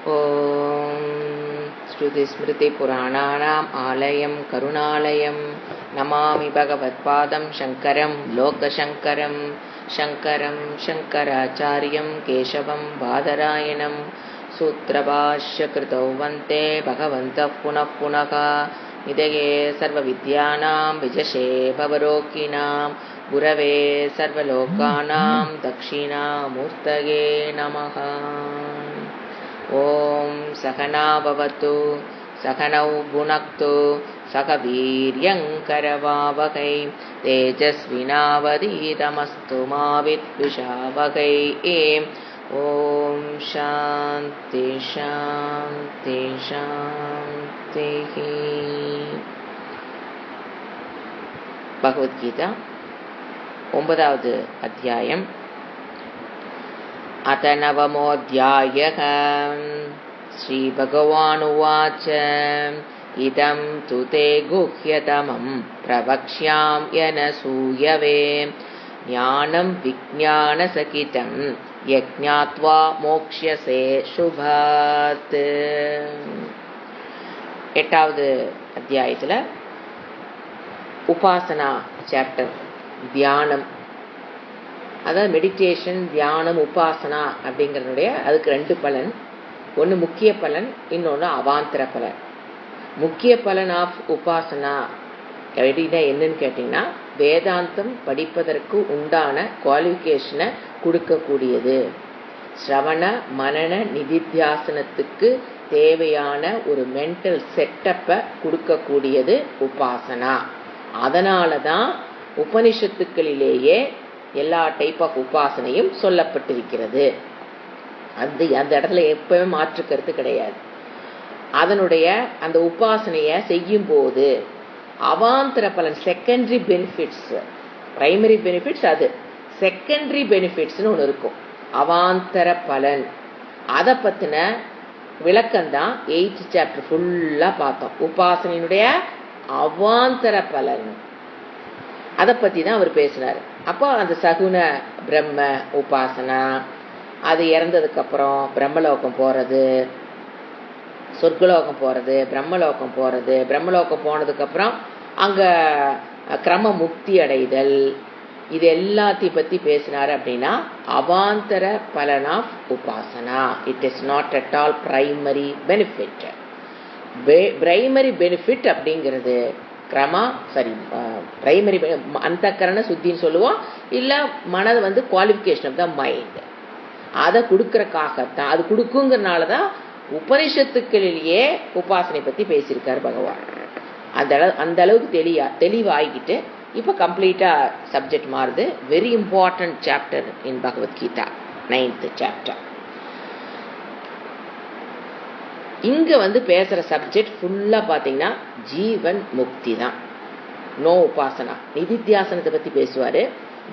ॐ श्रुतिस्मृतिपुराणानाम् आलयं करुणालयं नमामि भगवत्पादं शङ्करं लोकशङ्करं शङ्करं शङ्कराचार्यं केशवं बादरायणं सूत्रभाष्यकृतौ वन्दे भगवन्तः पुनः पुनः निधये सर्वविद्यानां विजशे भवरोगिणां गुरवे सर्वलोकानां दक्षिणामूर्तये नमः। ॐ सहना भवतु सहनौ भुनक्तु सह वीर्यङ्करवावहै तेजस्विनावधीतमस्तु मा विद्विषावहै। ॐ शान्ति शान्ति शान्तिः। भगवद्गीता 9வது அத்தியாயம். अथ नवमोऽध्यायः. श्रीभगवानुवाच इदं तु ते गुह्यतमं प्रवक्ष्याम्यनसूयवे ज्ञानं विज्ञानसहितं यज्ञात्वा मोक्ष्यसे शुभात्. 8வது அத்தியாயத்தில் உபாசனா சாப்டர், தியானம், அதாவது மெடிடேஷன், தியானம், உபாசனா அப்படிங்கிறதுடைய அதுக்கு 2 பலன். ஒன்று முக்கிய பலன், இன்னொன்று அவாந்தர பலன். முக்கிய பலன் ஆஃப் உபாசனா அப்படின்னா என்னன்னு கேட்டிங்கன்னா, வேதாந்தம் படிப்பதற்கு உண்டான குவாலிஃபிகேஷனை கொடுக்கக்கூடியது. ஸ்ரவண மனன நிதித்தியாசனத்துக்கு தேவையான ஒரு மென்டல் செட்டப்பை கொடுக்கக்கூடியது உபாசனா. அதனால தான் உபனிஷத்துக்களிலேயே எல்லா டைப் ஆஃப் உபாசனையும் சொல்லப்பட்டிருக்கிறது. அந்த இடத்துல எப்பவுமே மாற்று கருத்து கிடையாது. அதனுடைய அந்த உபாசனையை செய்யும் போது அவாந்தர பலன், செகண்டரி பெனிஃபிட்ஸ், பிரைமரி பெனிஃபிட்ஸ் அது, செகண்டரி பெனிஃபிட்ஸ்னு ஒன்று இருக்கும், அவாந்தர பலன். அதை பற்றின விளக்கம்தான் 8th சாப்டர் ஃபுல்லாக பார்த்தோம். உபாசனையினுடைய அவாந்தர பலன் அதை பற்றி தான் அவர் பேசினார். அப்போ அந்த சகுன பிரம்ம உபாசனா, அது இறந்ததுக்கப்புறம் பிரம்மலோகம் போகிறது, சொர்க்கலோகம் போகிறது, பிரம்மலோகம் போகிறது, பிரம்மலோகம் போனதுக்கப்புறம் அங்கே கிரம முக்தி அடைதல், இது எல்லாத்தையும் பற்றி பேசினார். அப்படின்னா அவாந்தர பலன் ஆஃப் உபாசனா. It is not at all primary benefit. Primary benefit அப்படிங்கிறது பிரைமரி அந்த கரண சுத்தின்னு சொல்லுவோம், இல்லை மனது குவாலிஃபிகேஷன் ஆஃப் த மைண்ட், அதை கொடுக்கறக்காகத்தான், அது கொடுக்குங்கிறனால தான் உபனிஷத்துக்களிலேயே உபாசனை பற்றி பேசியிருக்கார் பகவான். அந்த அளவுக்கு தெளிவாகிக்கிட்டு இப்போ கம்ப்ளீட்டாக சப்ஜெக்ட் மாறுது. வெரி இம்பார்ட்டன்ட் சாப்டர் இன் பகவத்கீதா, 9th சாப்டர். இங்கே பேசுகிற சப்ஜெக்ட் ஃபுல்லாக பார்த்தீங்கன்னா ஜீவன் முக்தி தான். நோ உபாசனா. நிதித்தியாசனத்தை பற்றி பேசுவார்,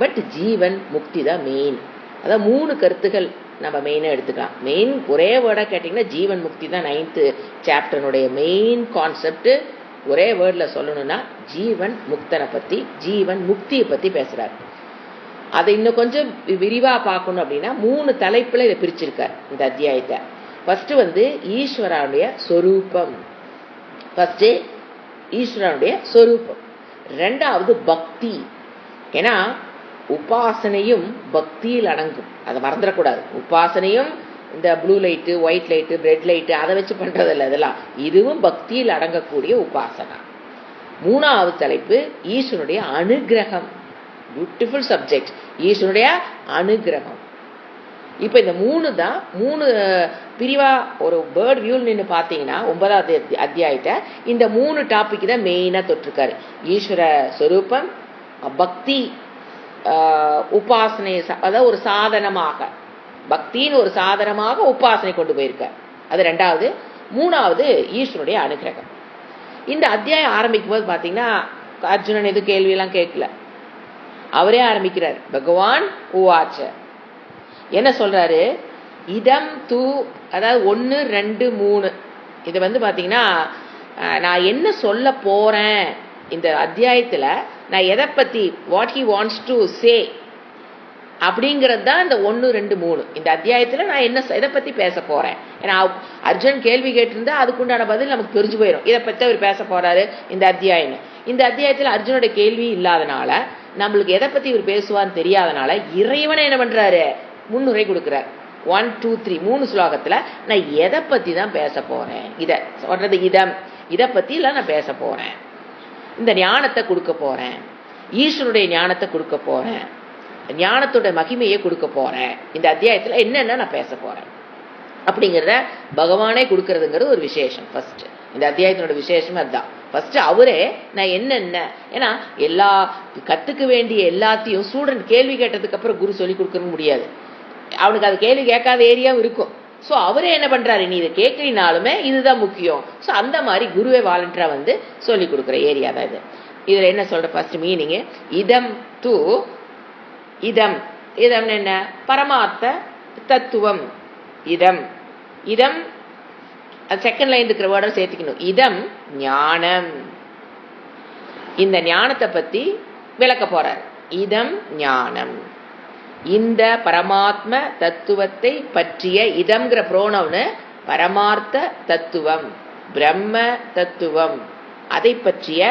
பட் ஜீவன் முக்தி தான் மெயின். அதான் 3 கருத்துகள் நம்ம மெயினாக எடுத்துக்கலாம். மெயின் ஒரே வேர்டாக கேட்டிங்கன்னா ஜீவன் முக்தி தான் 9th சாப்டனுடைய மெயின் கான்செப்ட். ஒரே வேர்டில் சொல்லணும்னா ஜீவன் முக்தனை பற்றி, ஜீவன் முக்தியை பற்றி பேசுகிறார். அதை இன்னும் கொஞ்சம் விரிவாக பார்க்கணும் அப்படின்னா 3 தலைப்பில் இதை பிரிச்சிருக்கார் இந்த அத்தியாயத்தை. ஃபர்ஸ்ட் ஈஸ்வரனுடைய சொரூபம், ஃபர்ஸ்ட் ஈஸ்வரனுடைய சொரூபம். 2வது பக்தி. ஏன்னா உபாசனையும் பக்தியில் அடங்கும், அதை மறந்துடக்கூடாது. உபாசனையும் இந்த blue light, white light, red light அதை வச்சு பண்ணுறதில்ல, இதெல்லாம் இதுவும் பக்தியில் அடங்கக்கூடிய உபாசனா. 3வது தலைப்பு ஈஸ்வரனுடைய அனுகிரகம். பியூட்டிஃபுல் சப்ஜெக்ட், ஈஸ்வரனுடைய அனுகிரகம். இப்போ இந்த 3 பிரிவா ஒரு பேர்ட் வியூல் நின்று பார்த்தீங்கன்னா 9வது அத்தியாயத்தை இந்த 3 டாபிக் தான் மெயினாக தொட்டிருக்காரு. ஈஸ்வர ஸ்வரூபம், பக்தி, உபாசனை, அதாவது ஒரு சாதனமாக, பக்தின்னு ஒரு சாதனமாக உபாசனை கொண்டு போயிருக்கார். அது 2வது. 3வது ஈஸ்வரனுடைய அனுகிரகம். இந்த அத்தியாயம் ஆரம்பிக்கும் போது பார்த்தீங்கன்னா அர்ஜுனன் எதுவும் கேள்வியெல்லாம் கேட்கல, அவரே ஆரம்பிக்கிறார். பகவான் உவாச்ச என்ன சொல்றாரு? இதம் தூ, அதாவது 1, 2, 3 இதை பார்த்தீங்கன்னா நான் என்ன சொல்ல போறேன் இந்த அத்தியாயத்தில், நான் எதை பற்றி, what he wants to say அப்படிங்கிறது தான் இந்த 1, 2, 3 இந்த அத்தியாயத்துல நான் என்ன இதை பத்தி பேச போறேன். ஏன்னா அர்ஜுன் கேள்வி கேட்டிருந்தா அதுக்குண்டான பதில் நமக்கு தெரிஞ்சு போயிடும். இதை பத்தி அவர் பேச போறாரு இந்த அத்தியாயம். இந்த அத்தியாயத்துல அர்ஜுனோட கேள்வி இல்லாதனால, நம்மளுக்கு எதை பத்தி இவர் பேசுவான்னு தெரியாதனால, இறைவனை என்ன பண்றாரு, முன்னுரை கொடுக்கிறார். 1, 2, 3 3 ஸ்லோகத்துல நான் எதை பத்தி தான் பேச போறேன், இதை சொல்றது இதை பத்தி எல்லாம் நான் பேச போறேன். இந்த ஞானத்தை கொடுக்க போறேன், ஈஸ்வருடைய ஞானத்தை கொடுக்க போறேன், ஞானத்தோட மகிமையை கொடுக்க போறேன். இந்த அத்தியாயத்துல என்னென்ன நான் பேச போறேன் அப்படிங்கிறத பகவானே கொடுக்கறதுங்கிறது ஒரு விசேஷம். ஃபர்ஸ்ட் இந்த அத்தியாயத்தினோட விசேஷமே அதுதான். ஃபர்ஸ்ட் அவரே நான் என்னென்ன, ஏன்னா எல்லா கத்துக்க வேண்டிய எல்லாத்தையும் ஸ்டூடெண்ட் கேள்வி கேட்டதுக்கு அப்புறம் குரு சொல்லி கொடுக்க முடியாது. அவனுக்கு அது கேள்வி கேட்காத ஏரியாவும் இருக்கும். ஸோ அவரே என்ன பண்றாரு, நீ இதை கேட்கலினாலுமே இதுதான் முக்கியம். ஸோ அந்த மாதிரி குருவே வாலண்டியரா வந்து சொல்லி கொடுக்குற ஏரியா தான் இது. இதுல என்ன சொல்ற ஃபர்ஸ்ட் மீனிங், இதம் து இதம். இதம் என்ன, பரமார்த்த தத்துவம். இதம் இதம் செகண்ட் லைன் இருக்கிற வேர்டை சேர்த்துக்கணும். இதம் ஞானம். இந்த ஞானத்தை பத்தி விளக்க போறார். இதம் ஞானம், இந்த பரமாத்ம தத்துவத்தை பற்றிய. இதம்ங்கிற ப்ரோனவுன் பரமார்த்த தத்துவம், பிரம்ம தத்துவம், அதை பற்றிய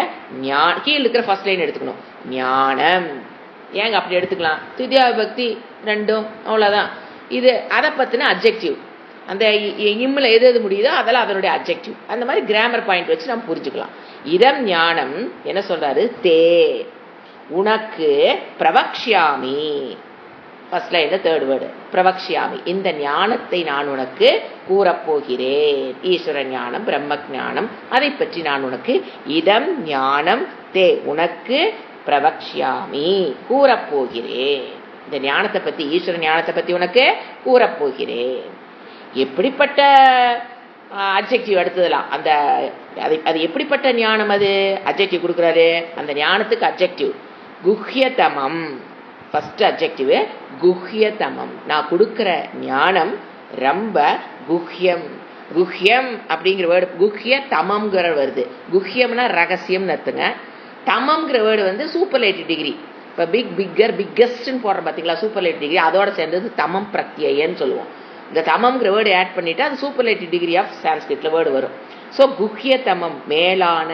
கீழே இருக்கிற ஃபர்ஸ்ட் லைன் எடுத்துக்கணும். ஞானம். ஏங்க அப்படி எடுத்துக்கலாம், துதியா பக்தி ரெண்டும் அவ்வளவுதான். இது அதை பத்தின அப்ஜெக்டிவ். அந்த இம்ல எது எது முடியுதோ அதெல்லாம் அதனுடைய அப்ஜெக்டிவ். அந்த மாதிரி கிராமர் பாயிண்ட் வச்சு நம்ம புரிஞ்சுக்கலாம். இதம் ஞானம் என்ன சொல்றாரு, தே உனக்கு பிரவக்ஷ்யாமி. ஃபர்ஸ்ட் லைன்ல தேர்ட் வேர்டு பிரவக்ஷ்யாமி. இந்த ஞானத்தை நான் உனக்கு கூறப்போகிறேன். ஈஸ்வர ஞானம், பிரம்ம ஞானம், அதை பற்றி நான் உனக்கு இதம் ஞானம் தே உனக்கு பிரவக்ஷ்யாமி கூறப்போகிறேன். இந்த ஞானத்தை பத்தி, ஈஸ்வர ஞானத்தை பத்தி உனக்கு கூறப்போகிறேன். எப்படிப்பட்ட அட்ஜெக்டிவ் எடுத்ததெல்லாம் அந்த அது எப்படிப்பட்ட ஞானம், அது அட்ஜெக்டிவ் கொடுக்குறாரு. அந்த ஞானத்துக்கு அட்ஜெக்டிவ் குஹ்யதமம். ஃபர்ஸ்ட் அட்ஜெக்டிவ் குஹ்யதமம். நான் கொடுக்கிற ஞானம் ரொம்ப குஹ்யம். குஹ்யம் அப்படிங்கிற வேர்டு குஹ்ய தமம்ங்கிற வருது. குஹ்யம்னா ரகசியம்னு அர்த்தங்க. தமம்ங்கிற வேர்டு வந்து சூப்பர்லேட்டிவ் டிகிரி. இப்போ பிக்கர் பிக்கஸ்ட்னு போடுற பார்த்தீங்களா, சூப்பர்லேட்டிவ் டிகிரி, அதோட சேர்ந்தது தமம் பிரத்யயன்னு சொல்லுவோம். இந்த தமம்ங்கிற வேர்டு ஆட் பண்ணிட்டு அது சூப்பர்லேட்டிவ் டிகிரி ஆஃப் சான்ஸ்கிரிட்ல வேர்டு வரும். ஸோ குஹ்ய தமம், மேலான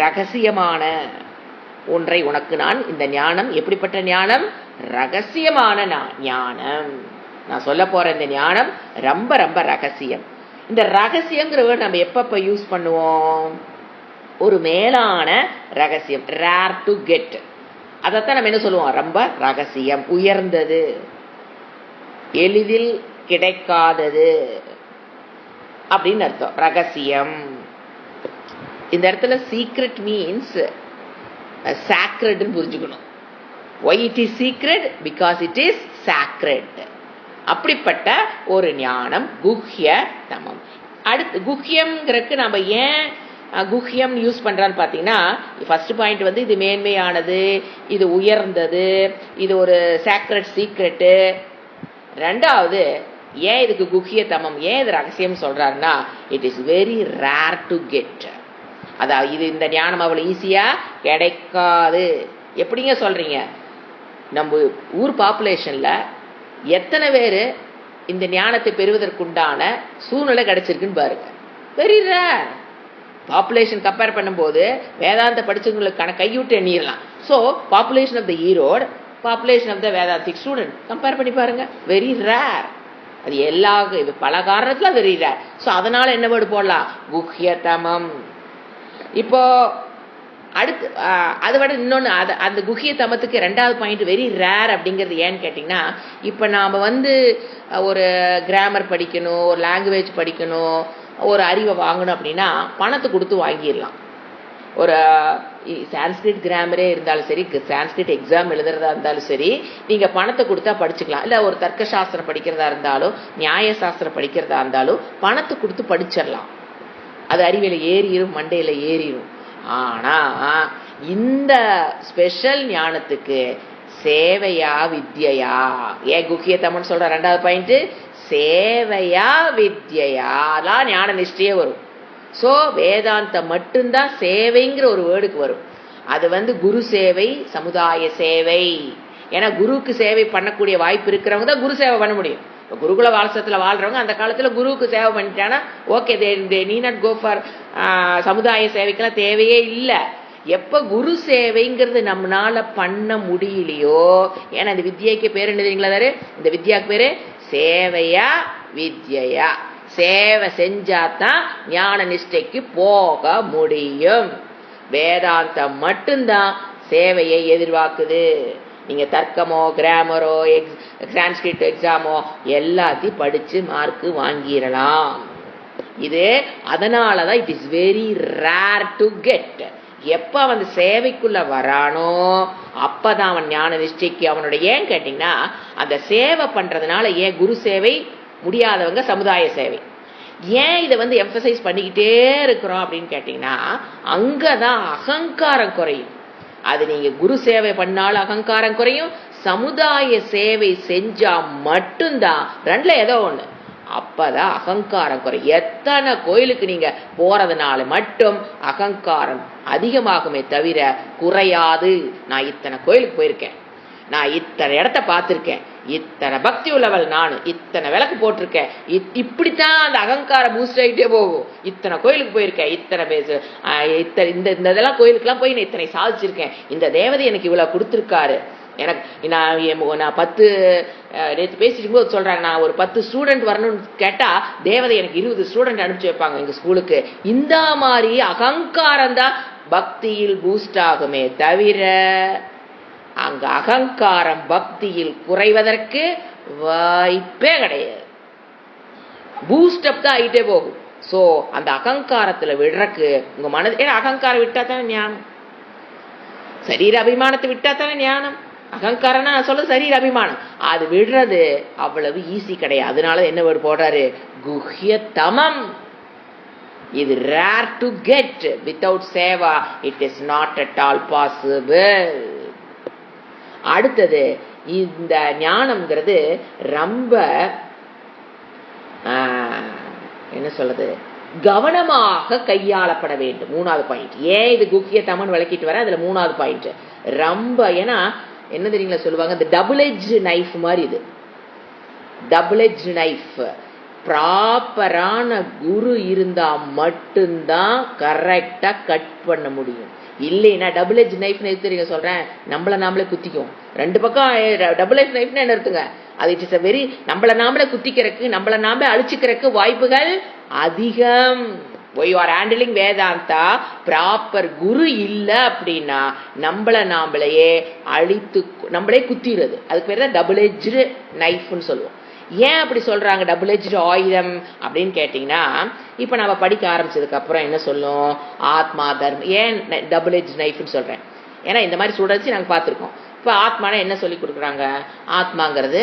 ரகசியமான ஒன்றை உனக்கு நான், இந்த ஞானம் எப்படிப்பட்ட ஞானம், ரகசியமான ஞானம். நான் சொல்ல போற இந்த ஞானம் ரொம்ப ரொம்ப ரகசியம். இந்த ரகசியங்கிற வேர்டு நம்ம எப்பப்ப யூஸ் பண்ணுவோம், ஒரு மேலான ரகசியம், ரேர் டு கெட். அதைத்தான் நம்ம என்ன சொல்லுவோம், ரொம்ப ரகசியம், உயர்ந்தது, எளிதில் கிடைக்காதது அப்படின்னு அர்த்தம் ரகசியம். இந்த இடத்துல சீக்ரெட் மீன்ஸ் சாக்ரெட்னு புரிஞ்சுக்கணும். why it is secret, because it is sacred. அப்படிப்பட்ட ஒரு ஞானம் குஹ்ய தமம். அடுத்து குஹ்யம்ங்கிறதுக்கு நம்ம ஏன் குஹ்யம் யூஸ் பண்றான்னு பாத்தீங்கன்னா, ஃபர்ஸ்ட் பாயிண்ட் வந்து இது மேன்மையானது, இது உயர்ந்தது, இது ஒரு சாக்ரெட் சீக்ரெட்டு. ரெண்டாவது ஏன் இதுக்கு குஹ்ய தமம், ஏன் இது ரகசியம் சொல்றாருன்னா, it is very rare to get. அதாவது இது, இந்த ஞானம் அவ்வளவு ஈஸியா கிடைக்காது. எப்படிங்க சொல்றீங்க, நம்ம ஊர் பாப்புலேஷன்ல எத்தனை பேரு இந்த ஞானத்தை பெறுவதற்குண்டான சூழ்நிலை கிடைச்சிருக்குன்னு பாருங்க. Very rare. பாப்புலேஷன் கம்பேர் பண்ணும்போது வேதாந்த படிச்சவங்களுக்கு கைவிட்டு எண்ணிடலாம். So population of the Erode, population of the Vedantic student compare பண்ணி பாருங்க, வெரி ரேர். அது எல்லா பல காரணத்துல வெரி ரேர். ஸோ அதனால என்ன வேர்டு போடலாம், குஹ்யதமம். இப்போ அடுத்து அதை விட இன்னொன்று, அந்த குஹ்ய தமத்துக்கு ரெண்டாவது பாயிண்ட் வெரி ரேர் அப்படிங்கிறது ஏன்னு கேட்டிங்கன்னா, இப்போ நாம் வந்து ஒரு கிராமர் படிக்கணும், ஒரு லாங்குவேஜ் படிக்கணும், ஒரு அறிவை வாங்கணும் அப்படின்னா பணத்தை கொடுத்து வாங்கிடலாம். ஒரு சான்ஸ்கிரிட் கிராமரே இருந்தாலும் சரி, சான்ஸ்கிரிட் எக்ஸாம் எழுதுறதா இருந்தாலும் சரி, நீங்கள் பணத்தை கொடுத்தா படிச்சுக்கலாம். இல்லை ஒரு தர்க்க சாஸ்திரம் படிக்கிறதா இருந்தாலும், நியாய சாஸ்திரம் படிக்கிறதா இருந்தாலும் பணத்தை கொடுத்து படிச்சிடலாம். அது அறிவியல ஏறிடும், மண்டையில ஏறிடும். ஆனா இந்த ஸ்பெஷல் ஞானத்துக்கு சேவையா வித்யா, ஏன் குஹ்யதமன் சொல்ற ரெண்டாவது பாயிண்ட், சேவையா வித்யா தான் ஞான நிஷ்டையே வரும். சோ வேதாந்தம் மட்டும்தான் சேவைங்கிற ஒரு வேர்டுக்கு வரும். அது வந்து குரு சேவை, சமுதாய சேவை, ஏன்னா குருவுக்கு சேவை பண்ணக்கூடிய வாய்ப்பு இருக்கிறவங்க தான் குரு சேவை பண்ண முடியும். இப்போ குருகுல வாசத்தில் வாழ்றவங்க அந்த காலத்தில் குருவுக்கு சேவை பண்ணிட்டாங்கன்னா okay, they need not go for சமுதாய சேவைக்கெல்லாம் தேவையே இல்லை. எப்ப குரு சேவைங்கிறது நம்மளால பண்ண முடியலையோ, ஏன்னா இந்த வித்யாக்கு பேர் என்ன தெரியுங்களா? இந்த வித்யாக்கு பேரு சேவையா வித்யா. சேவை செஞ்சாதான் ஞான நிஷ்டைக்கு போக முடியும். வேதாந்தம் மட்டும்தான் சேவையை எதிர்பார்க்குது. நீங்க தர்க்கமோ கிராமரோ சான்ஸ்கிரிட் எக்ஸாமோ எல்லாத்தையும் படிச்சு மார்க்கு வாங்கிடலாம். இது அதனாலதான் it is very rare to get. எப்ப அவன் சேவைக்குள்ள வரானோ அப்பதான் அவன் ஞான நிஷ்டைக்கு அவனுடைய. ஏன் கேட்டீங்கன்னா, அந்த சேவை பண்றதுனால, ஏன் குரு சேவை முடியாதவங்க சமுதாய சேவை, ஏன் இதை எம்பசைஸ் பண்ணிக்கிட்டே இருக்கிறோம் அப்படின்னு கேட்டீங்கன்னா, அங்கதான் அகங்காரம் குறையும். அது நீங்க குரு சேவை பண்ணாலும் அகங்காரம் குறையும், சமுதாய சேவை செஞ்சா மட்டும்தான், ரெண்டுல ஏதோ ஒண்ணு, அப்பதான் அகங்காரம் குறையும். எத்தனை கோயிலுக்கு நீங்க போறதுனால மட்டும் அகங்காரம் அதிகமாகுமே தவிர குறையாது. நான் இத்தனை கோயிலுக்கு போயிருக்கேன், நான் இத்தனை இடத்த பார்த்திருக்கேன், இத்தனை பக்தி உள்ளவள், நான் இத்தனை விளக்கு போட்டிருக்கேன், இப்படித்தான் அந்த அகங்காரம் பூஸ்ட் ஆகிட்டே போகும். இத்தனை கோயிலுக்கு போயிருக்கேன், இத்தனை பேசு இந்த இதெல்லாம் கோயிலுக்குலாம் போய் நான் இத்தனை சாதிச்சிருக்கேன், இந்த தேவதை எனக்கு இவ்வளவு கொடுத்துருக்காரு, எனக்கு நான் 10 நேற்று பேசிட்டு போது சொல்றாங்க, நான் ஒரு 10 ஸ்டூடெண்ட் வரணும்னு கேட்டா தேவதை எனக்கு 20 ஸ்டூடெண்ட் அனுப்பிச்சு வைப்பாங்க எங்க ஸ்கூலுக்கு. இந்த மாதிரி அகங்காரம் தான் பக்தியில் பூஸ்ட் ஆகுமே தவிர அங்க அகங்காரம் பக்தியில் குறைவதற்கு வாய்ப்பே கிடையாது. பூஸ்டப் தான் ஆகிட்டே போகும். சோ அந்த அகங்காரத்துல விடுறக்கு உங்க மனது, ஏன்னா அகங்காரம் விட்டா தானே ஞானம், சரீர அபிமானத்தை விட்டா தானே ஞானம். அகங்காரம்னா நான் சொல்ல சரீர அபிமானம், அது விடுறது அவ்வளவு ஈஸி கிடையாது. அதனால என்ன வேர்டு போடுறாரு? குஹ்யதமம். இது rare to get. Without Seva it is not at all possible. அடுத்தது, இந்த ஞானம்ங்கிறது ரொம்ப என்ன சொல்றது, கவனமாக கையாளப்பட வேண்டும். 3வது பாயிண்ட். ஏன் இது குஹ்யதமன் விளக்கிட்டு வர, அதுல 3வது பாயிண்ட் ரொம்ப, ஏன்னா என்ன தெரியுங்களா சொல்லுவாங்க, இந்த டபுள் எட்ஜ் நைஃப் மாதிரி. இது டபுள் எட்ஜ் நைஃப். ப்ராப்பரான குரு இருந்தா மட்டும்தான் கரெக்டா கட் பண்ண முடியும். இல்லைன்னா டபுள் எட்ஜ் நைஃப் தெரியுங்க சொல்றேன், நம்மள நாமளே குத்திக்கும். 2 பக்கம் டபுள் எட்ஜ் நைஃப்னு என்ன இருக்குங்க, அது இட் இஸ் வெரி, நம்மள நாமளே குத்திக்கிறதுக்கு, நம்மள நாமளே அழிச்சுக்கிறதுக்கு வாய்ப்புகள் அதிகம். you are handling Vedanta, proper guru இல்ல அப்படின்னா நம்மள நாமளையே அழித்து நம்மளே குத்திடுறது. அதுக்கு பேர் தான் டபுள் எட்ஜ் நைஃப்னு சொல்லுவோம். ஏன் அப்படி சொல்றாங்க டபுள் எட்ஜ் ஆயுதம் அப்படின்னு கேட்டீங்கன்னா, இப்ப நம்ம படிக்க ஆரம்பிச்சதுக்கு அப்புறம் என்ன சொல்லும், ஆத்மா தர்மம். ஏன் டபுள் எட்ஜ் நைஃப்னு சொல்றேன், ஏன்னா இந்த மாதிரி ஸ்டூடெண்ட்ஸ் நாங்க பார்த்திருக்கோம். இப்ப ஆத்மான என்ன சொல்லி கொடுக்குறாங்க, ஆத்மாங்கிறது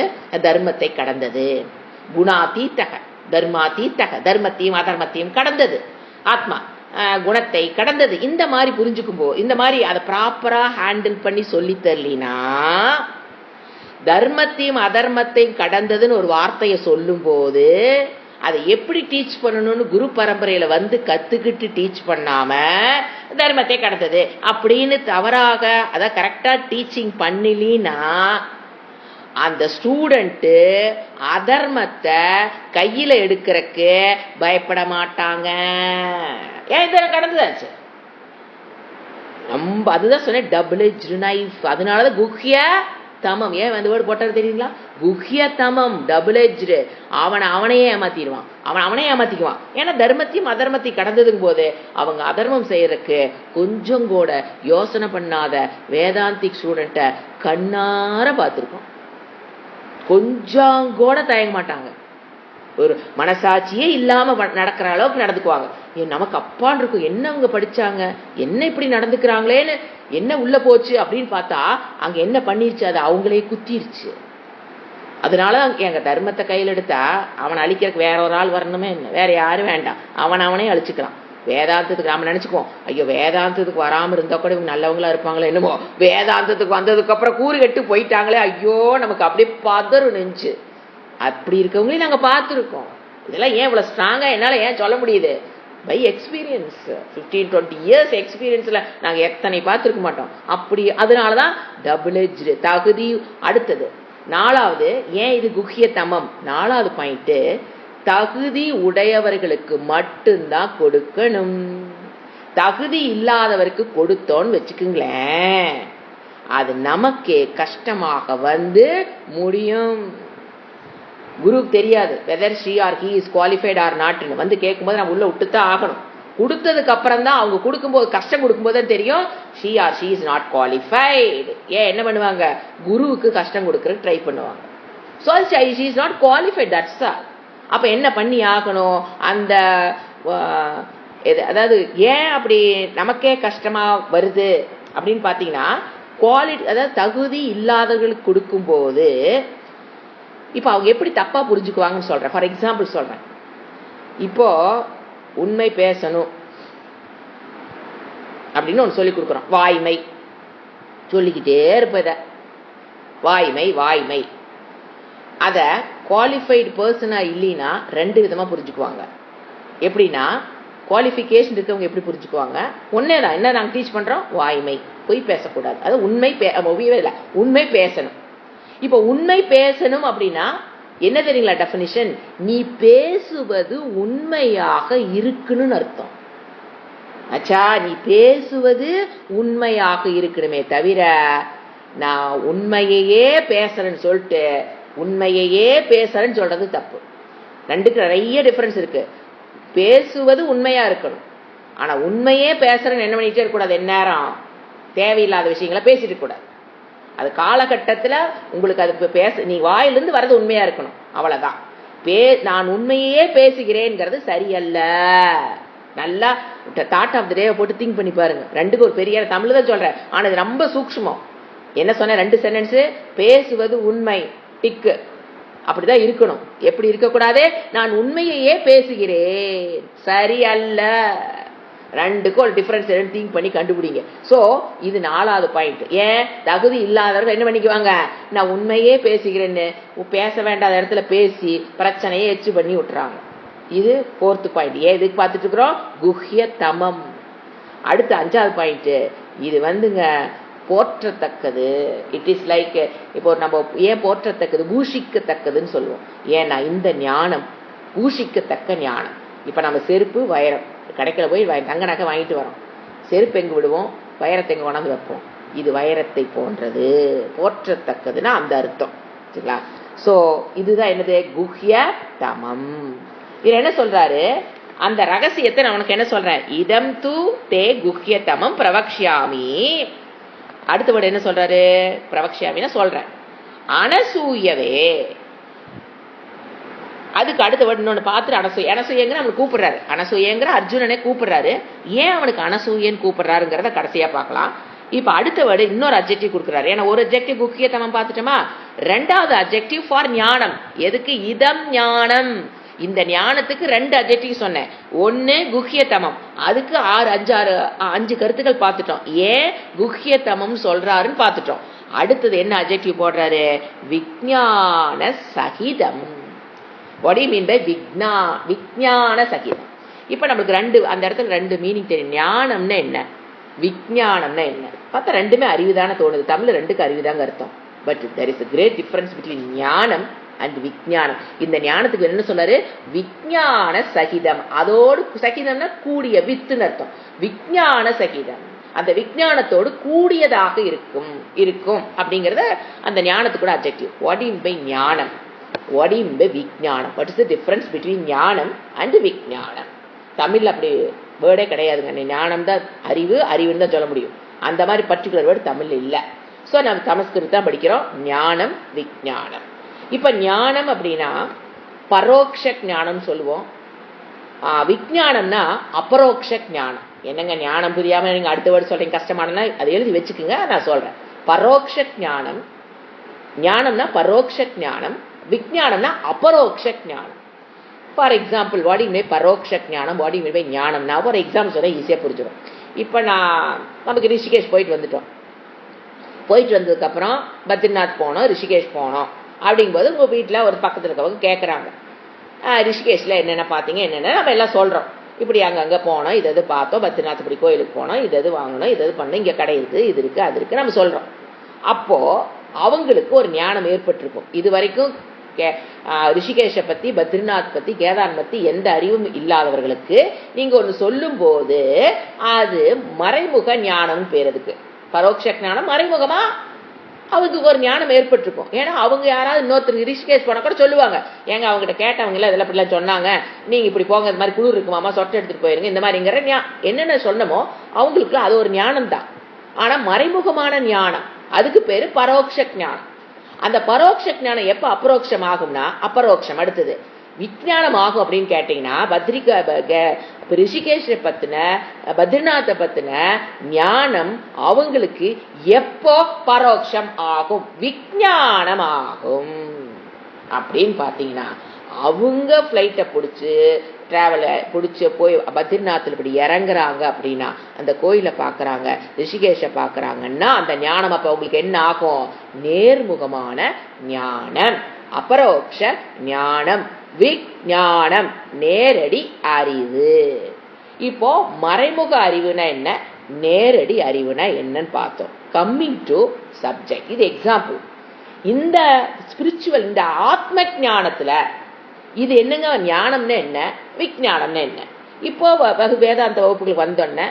தர்மத்தை கடந்தது, குணாதீதக தர்மாதீதக, தர்மத்தையும் அதர்மத்தையும் கடந்தது, ஆத்மா குணத்தை கடந்தது. இந்த மாதிரி புரிஞ்சுக்கும் போது, இந்த மாதிரி அதை ப்ராப்பரா ஹேண்டில் பண்ணி சொல்லி தரலினா, தர்மத்தையும் அதர்மத்தையும் கடந்ததுன்னு ஒரு வார்த்தையை சொல்லும் போது அதை எப்படி டீச் பண்ணணும்னு குரு பரம்பரையில கத்துக்கிட்டு டீச் பண்ணாம தர்மத்தை கடந்தது அப்படின்னு தவறாக அதை கரெக்டா டீச்சிங் பண்ணலினா அந்த ஸ்டூடெண்ட் அதர்மத்தை கையில எடுக்கிறதுக்கு பயப்பட மாட்டாங்க. ஏன் இதெல்லாம் கடந்துதாச்சு, நம்ம அதுதான் சொன்னேன் டபுள் எட்ஜ் நைஃப். அதனாலதான் குஹ்ய தமம். ஏன் அந்த வேர்டு போட்டாரு தெரியுங்களா, குஹ்ய தமம், டபுள் எட்ஜ். அவனையே ஏமாத்திடுவான், அவனையே ஏமாத்திக்குவான். ஏன்னா தர்மத்தையும் அதர்மத்தையும் கடந்ததுக்கு போது அவங்க அதர்மம் செய்யறதுக்கு கொஞ்சம் கூட யோசனை பண்ணாத வேதாந்திக் ஸ்டூடெண்ட கண்ணார பார்த்திருக்கோம். கொஞ்சம் கூட தயங்க மாட்டாங்க, ஒரு மனசாட்சியே இல்லாம நடக்கிற அளவுக்கு நடந்துக்குவாங்க. நமக்கு அப்பான் இருக்கும், என்ன அவங்க படிச்சாங்க, என்ன இப்படி நடந்துக்கிறாங்களேன்னு என்ன உள்ள போச்சு அப்படின்னு பார்த்தா அங்க என்ன பண்ணிருச்சு, அது அவங்களே குத்திருச்சு. அதனால எங்க தர்மத்தை கையில் எடுத்தா அவனை அழிக்கிறதுக்கு வேற ஒரு ஆள் வரணுமே, என்ன வேற யாரும் வேண்டாம், அவனே அழிச்சுக்கலாம். வேதாந்தத்துக்கு நாம நினைச்சுக்குவோம், ஐயோ வேதாந்தத்துக்கு வராம இருந்தா கூட இவங்க நல்லவங்களா இருப்பாங்களோ என்னமோ, வேதாந்தத்துக்கு வந்ததுக்கு அப்புறம் கூறு கட்டு போயிட்டாங்களே, ஐயோ நமக்கு அப்படியே பதறு நெஞ்சு. அப்படி இருக்கவங்களையும் நாங்க பார்த்துருக்கோம். இதெல்லாம் ஏன் இவ்வளவு ஸ்ட்ராங்கா என்னால ஏன் சொல்ல முடியுது, பை எக்ஸ்பீரியன்ஸ். 15-20 இயர்ஸ் எக்ஸ்பீரியன்ஸில் நாங்கள் எத்தனை பார்த்துருக்க மாட்டோம். அப்படி அதனால தான் டபுள் எட்ஜ் தகுதி. அடுத்தது 4வது, ஏன் இது குஹ்ய தமம்? 4வது பாயிண்ட்டு, தகுதி உடையவர்களுக்கு மட்டும்தான் கொடுக்கணும். தகுதி இல்லாதவருக்கு கொடுத்தோன்னு வச்சுக்குங்களேன், அது நமக்கே கஷ்டமாக வந்து முடியும். குருவுக்கு தெரியாது whether she or he is qualified or நாட்னு. வந்து கேட்கும்போது நம்ம உள்ள விட்டுத்தான் ஆகணும். கொடுத்ததுக்கு அப்புறம் தான் அவங்க கொடுக்கும்போது, கஷ்டம் கொடுக்கும்போது தான் தெரியும் she or she is not qualified. ஏன் என்ன பண்ணுவாங்க? குருவுக்கு கஷ்டம் கொடுக்கறதுக்கு ட்ரை பண்ணுவாங்க. So she is not qualified, that's all. அப்போ என்ன பண்ணி ஆகணும்? அந்த அதாவது ஏன் அப்படி நமக்கே கஷ்டமா வருது அப்படின்னு பார்த்தீங்கன்னா, குவாலிட்டி, அதாவது தகுதி இல்லாதவர்களுக்கு கொடுக்கும்போது இப்போ அவங்க எப்படி தப்பா புரிஞ்சுக்குவாங்கன்னு சொல்றேன். ஃபார் எக்ஸாம்பிள் சொல்றேன். இப்போ உண்மை பேசணும் அப்படின்னு ஒன்று சொல்லி கொடுக்குறோம். வாய்மை சொல்லிக்கிட்டே இருப்பத, வாய்மை வாய்மை. அத குவாலிஃபைடு பர்சனா இல்லைன்னா 2 விதமா புரிஞ்சுக்குவாங்க. எப்படின்னா, குவாலிஃபிகேஷன் இருக்கவங்க எப்படி புரிஞ்சுக்குவாங்க? ஒன்னே தான், என்ன நாங்கள் டீச் பண்றோம்? வாய்மை, பொய் பேசக்கூடாது. அது உண்மை உண்மை பேசணும். இப்போ உண்மை பேசணும் அப்படின்னா என்ன தெரியுங்களா டெஃபினிஷன்? நீ பேசுவது உண்மையாக இருக்குன்னு அர்த்தம். அச்சா, நீ பேசுவது உண்மையாக இருக்கணுமே தவிர, நான் உண்மையையே பேசுறேன்னு சொல்லிட்டு உண்மையையே பேசுறேன்னு சொல்றது தப்பு. ரெண்டுக்கு நிறைய டிஃபரன்ஸ் இருக்கு. பேசுவது உண்மையா இருக்கணும், ஆனா உண்மையே பேசுறேன்னு என்ன பண்ணிட்டே இருக்கக்கூடாது. எந்நேரம் தேவையில்லாத விஷயங்களை பேசிட்டு கூடாது. அது காலகட்டத்தில் உங்களுக்கு அது நீ வாயிலிருந்து வர்றது உண்மையா இருக்கணும், அவ்வளவுதான். நான் உண்மையே பேசுகிறேன்ங்கிறது சரியல்ல. நல்லா தாட் ஆஃப் த டே போட்டு திங்க் பண்ணி பாருங்க. ரெண்டுக்கு ஒரு பெரிய தமிழ் தான் சொல்றேன், ஆனா இது ரொம்ப சூக்ஷ்மம். என்ன சொன்ன? 2 சென்டென்ஸ். பேசுவது உண்மை, டிக்கு, அப்படிதான் இருக்கணும். எப்படி இருக்கக்கூடாது? நான் உண்மையையே பேசுகிறேன், சரி அல்ல. ரெண்டுக்கும் ஒரு டிஃபரன்ஸ் திங்க் பண்ணி கண்டுபிடிங்க. ஸோ இது 4வது பாயிண்ட். ஏன் தகுதி இல்லாதவர்கள் என்ன பண்ணிக்குவாங்க? நான் உண்மையே பேசுகிறேன்னு பேச வேண்டாத இடத்துல பேசி பிரச்சனையை எச்சு பண்ணி விட்டுறாங்க. இது 4th பாயிண்ட். ஏன் இதுக்கு பார்த்துட்டு இருக்கிறோம்? குஹ்ய தமம். அடுத்து 5வது பாயிண்ட். இது வந்துங்க போற்றத்தக்கது. இட் இஸ் லைக், இப்போ நம்ம ஏன் போற்றத்தக்கது, பூஷிக்கத்தக்கதுன்னு சொல்லுவோம். ஏன்னா இந்த ஞானம் பூஷிக்கத்தக்க ஞானம். இப்போ நம்ம செருப்பு வைரம் கடைக்கில் போய் தங்க நகை வாங்கிட்டு வரோம். செருப்பு எங்கே விடுவோம்? வைரத்தை எங்கே கொண்டாந்து வைப்போம். இது வைரத்தை போன்றது, போற்றத்தக்கதுன்னா அந்த அர்த்தம். சரிங்களா? ஸோ இதுதான் என்னது? குஹ்ய தமம். இதில் என்ன சொல்றாரு? அந்த ரகசியத்தை நான் உனக்கு என்ன சொல்றேன்? இதம் து தே குஹ்ய தமம் பிரவக்ஷ்யாமி. அடுத்த வேர்டு என்ன சொல்றாரு? பிரவக்ஷ்யாமின்னா சொல்றேன். அனசூயவே, அதுக்கு அடுத்த வேர்டு இன்னொன்று பார்த்துட்டு அனசூய. அனசூயங்கிற அவனுக்கு கூப்பிடுறாரு. அனசூயங்கிற அர்ஜுனனே கூப்பிடுறாரு. ஏன் அவனுக்கு அனசூயன்னு கூப்பிடுறாருங்கிறத கடைசியா பார்க்கலாம். இப்ப அடுத்த வேர்டு இன்னொரு அப்ஜெக்டிவ் கொடுக்குறாரு. ஏன்னா ஒரு அப்ஜெக்டிவ் குஹ்யதமம் பார்த்துட்டோமா, 2வது அப்ஜெக்டிவ் ஃபார் ஞானம். எதுக்கு? இதம் ஞானம். இந்த ஞானத்துக்கு 2 அப்ஜெக்டிவ் சொன்னேன். 1 குஹ்யதமம், அதுக்கு 5 கருத்துக்கள் பார்த்துட்டோம். ஏன் குஹ்யதமம் சொல்றாருன்னு பார்த்துட்டோம். அடுத்தது என்ன அப்ஜெக்டிவ் போடுறாரு? விஞ்ஞான சகிதம். What do you mean by விஞ்ஞான சகிதம்? இப்ப நம்மளுக்கு அந்த இடத்துல 2 மீனிங் தெரியும். ஞானம்னா என்ன, விஞ்ஞானம்னா என்ன பார்த்தா ரெண்டுமே அறிவுதானே தோணுது. தமிழ் 2க்கு அறிவுதாங்க அர்த்தம். But there is a great difference between ஞானம் அண்ட் விஞ்ஞானம். இந்த ஞானத்துக்கு என்ன சொல்றாரு? விஞ்ஞான சகிதம். அதோடு சகிதம்னா கூடிய, வித்துன்னு அர்த்தம். விஞ்ஞான சகிதம், அந்த விஞ்ஞானத்தோடு கூடியதாக இருக்கும் அப்படிங்கறத அந்த ஞானத்துக்கு கூட அப்ஜெக்டிவ். வாட் இன் பை ஞானம், வாட் இன் பை விஞ்ஞானம்? What is the difference between ஞானம் அண்ட் விஞ்ஞானம்? தமிழ்ல அப்படி வேர்டே கிடையாதுங்க. ஞானம் தான் அறிவு, அறிவுன்னு தான் சொல்ல முடியும். அந்த மாதிரி பர்டிகுலர் வேர்டு தமிழ்ல இல்லை. ஸோ நம்ம சமஸ்கிருதம் தான் படிக்கிறோம். ஞானம், விஞ்ஞானம். இப்ப ஞானம் அப்படின்னா பரோக்ஷ ஞானம் சொல்லுவோம். விஞ்ஞானம்னா அபரோக்ஷ ஞானம். என்னங்க ஞானம் புரியாம நீங்க அடுத்த வேர்டு சொல்றீங்க, கஷ்டமானனா அதை எழுதி வச்சுக்குங்க, நான் சொல்றேன். பரோக்ஷ ஞானம், ஞானம்னா பரோக்ஷ ஞானம், விஞ்ஞானம்னா அபரோக்ஷ ஞானம். For example, what you mean பரோக்ஷ ஞானம், வாட் யூ மீன் பை ஞானம்னா ஒரு எக்ஸாம்பிள் சொல்ல ஈஸியா புரிஞ்சிடும். இப்ப நமக்கு ரிஷிகேஷ் போயிட்டு வந்துட்டோம். போயிட்டு வந்ததுக்கப்புறம் பத்ரிநாத் போனோம், ரிஷிகேஷ் போனோம். அப்படிங்கும்போது உங்கள் வீட்டில் ஒரு பக்கத்தில் இருக்கவங்க கேட்குறாங்க, ரிஷிகேஷில் என்னென்ன பார்த்தீங்க, என்னென்ன நம்ம எல்லாம் சொல்கிறோம். இப்படி அங்கங்கே போனோம், இது பார்த்தோம், பத்ரிநாத் இப்படி கோயிலுக்கு போனோம், இது வாங்கணும், இது பண்ணோம், இங்கே கடை இருக்குது, இது இருக்குது, அது இருக்குது நம்ம சொல்கிறோம். அப்போது அவங்களுக்கு ஒரு ஞானம் ஏற்பட்டிருக்கும். இது வரைக்கும் ரிஷிகேஷை பற்றி, பத்ரிநாத் பற்றி, கேதார் பற்றி எந்த அறிவும் இல்லாதவர்களுக்கு நீங்கள் ஒன்று சொல்லும்போது அது மறைமுக ஞானம்னு பேர். அதுக்கு பரோட்ச ஞானம். மறைமுகமாக அவங்களுக்கு ஒரு ஞானம் ஏற்பட்டிருக்கும். ஏன்னா அவங்க யாராவது இன்னொருத்தருக்கு ரிஷிகேஷ் போனால் கூட சொல்லுவாங்க, ஏங்க அவங்ககிட்ட கேட்டவங்கள இதெல்லாம் இப்படிலாம் சொன்னாங்க, நீங்கள் இப்படி போங்க, இந்த மாதிரி குளிர் இருக்குமாமா, சொட்டை எடுத்துகிட்டு போயிருங்க, இந்த மாதிரிங்கிற என்னென்ன சொன்னமோ அவங்களுக்கு அது ஒரு ஞானம் தான். ஆனால் மறைமுகமான ஞானம், அதுக்கு பேர் பரோட்ச ஞானம். அந்த பரோட்ச ஞானம் எப்போ அபரோக்ஷம் ஆகும்னா, அபரோக்ஷம் அடுத்தது விஞ்ஞானம் ஆகும் அப்படின்னு கேட்டீங்கன்னா, ரிஷிகேஷை பத்தின, பத்ரிநாத்தை பத்தின ஞானம் அவங்களுக்கு எப்போ பரோட்சம் ஆகும், விஞ்ஞானம் ஆகும் அப்படின்னு பார்த்தீங்கன்னா, அவங்க ஃப்ளைட்டை பிடிச்சி டிராவலை பிடிச்சி போய் பத்ரிநாத்தில் இப்படி இறங்குறாங்க அப்படின்னா, அந்த கோயிலை பார்க்குறாங்க, ரிஷிகேஷை பார்க்குறாங்கன்னா, அந்த ஞானம் அப்போ அவங்களுக்கு என்ன ஆகும், நேர்முகமான ஞானம், அபரோக்ஷ ஞானம், விஞ்ஞானம், நேரடி அறிவு. இப்போ மறைமுக அறிவுனா என்ன, நேரடி அறிவுனா என்னன்னு பார்த்தோம். கம்மிங் டு சப்ஜெக்ட், இது எக்ஸாம்பிள். இந்த ஸ்பிரிச்சுவல், இந்த ஆத்ம ஞானத்துல இது என்னங்க, ஞானம்னு என்ன, விஞ்ஞானம்னு என்ன. இப்போ வேதாந்த வகுப்புகளுக்கு வந்தோடனே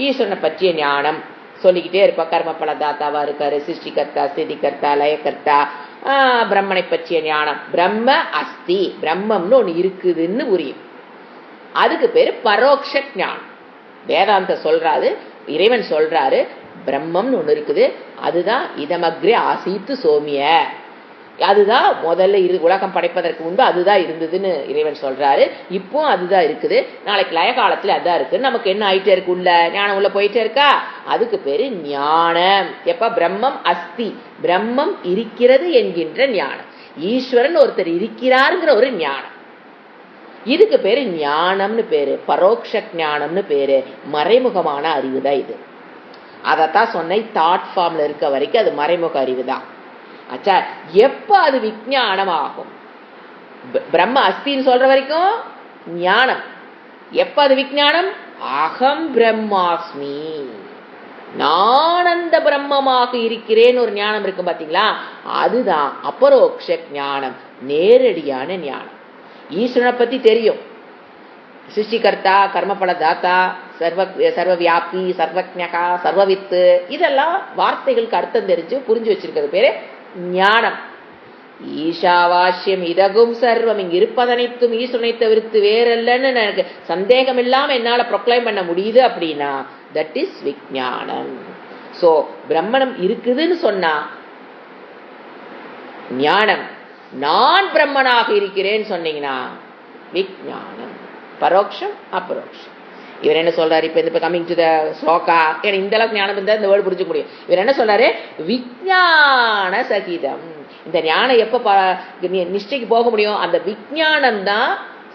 ஈஸ்வரனை பற்றிய ஞானம் சொல்லிக்கிட்டே இருப்போம். கர்மபல தாத்தாவா இருக்காரு, சிருஷ்டிகர்த்தா, ஸ்திதிகர்த்தா, லயகர்த்தா, பிரம்மனை பற்றிய ஞானம். பிரம்ம அஸ்தி, பிரம்மம்னு ஒன்று இருக்குதுன்னு புரியும். அதுக்கு பேரு பரோட்ச ஞானம். வேதாந்த சொல்றாரு, இறைவன் சொல்றாரு, பிரம்மம்னு ஒன்று இருக்குது, அதுதான் இதமக்ரே ஆசீத்து சோமிய, அதுதான் முதல்ல உலகம் படைப்பதற்கு முன்பு அதுதான் இருந்ததுன்னு இறைவன் சொல்றாரு. இப்போ அதுதான் இருக்குது, நாளைக்கு லய காலத்துல அதுதான் இருக்கு. நமக்கு என்ன ஆயிட்டே இருக்கு, உள்ள ஞானம் உள்ள போயிட்டே இருக்கா, அதுக்கு பேரு ஞானம். எப்ப பிரம்மம் அஸ்தி, பிரம்மம் இருக்கிறது என்கின்ற ஞானம், ஈஸ்வரன் ஒருத்தர் இருக்கிறாருங்கிற ஒரு ஞானம், இதுக்கு பேரு ஞானம்னு பேரு, பரோட்ச ஞானம்னு பேரு, மறைமுகமான அறிவு தான் இது. அதைத்தான் சொன்ன, தாட் ஃபார்ம்ல இருக்க வரைக்கும் அது மறைமுக அறிவு தான். அச்சா, எப்ப அது விஞ்ஞானம் ஆகும், பிரம்ம அஸ்தின்னு சொல்ற வரைக்கும் ஞானம். எப்ப அது விஞ்ஞானம், அகம் பிரம்மாஸ்மி, நான் அந்த பிரம்மமாக இருக்கிறேன் ஒரு ஞானம் இருக்கும் பாத்தீங்களா, அதுதான் அபரோக்ஷ ஞானம், நேரடியான ஞானம். ஈஸ்வரனை பத்தி தெரியும், சிருஷ்டிகர்த்தா, கர்மபல தாத்தா, சர்வ வியாபி, சர்வஜகா, சர்வவித்து, இதெல்லாம் வார்த்தைகளுக்கு அர்த்தம் தெரிஞ்சு புரிஞ்சு வச்சிருக்கிறது பேரு ஞானம். ஈஷாவாஸ்யம் இதகும் சர்வம், இங்க இருப்பதனைத்தும் ஈஸ்வரனை தவிர்த்து வேறல்லன்னு எனக்கு சந்தேகம் இல்லாம என்னால ப்ரொக்ளைம் பண்ண முடியுது அப்படின்னா தட் இஸ் விஞ்ஞானம். சோ பிரம்மணம் இருக்குதுன்னு சொன்னா ஞானம், நான் பிரம்மனாக இருக்கிறேன்னு சொன்னீங்கன்னா விஞ்ஞானம். பரோட்சம் அபரோக்ஷம். இவர் என்ன சொல்றாரு, இப்ப கமிங் டு த ஸ்லோகா, ஏன்னா இந்த அளவுக்கு ஞானம் இருந்தா இந்த வேர்டு புரிஞ்சுக்க முடியும். இவர் என்ன சொல்றாரு, விஞ்ஞான சகிதம். இந்த ஞானம் எப்ப நிஷ்டைக்கு போக முடியும், அந்த விஞ்ஞானம் தான்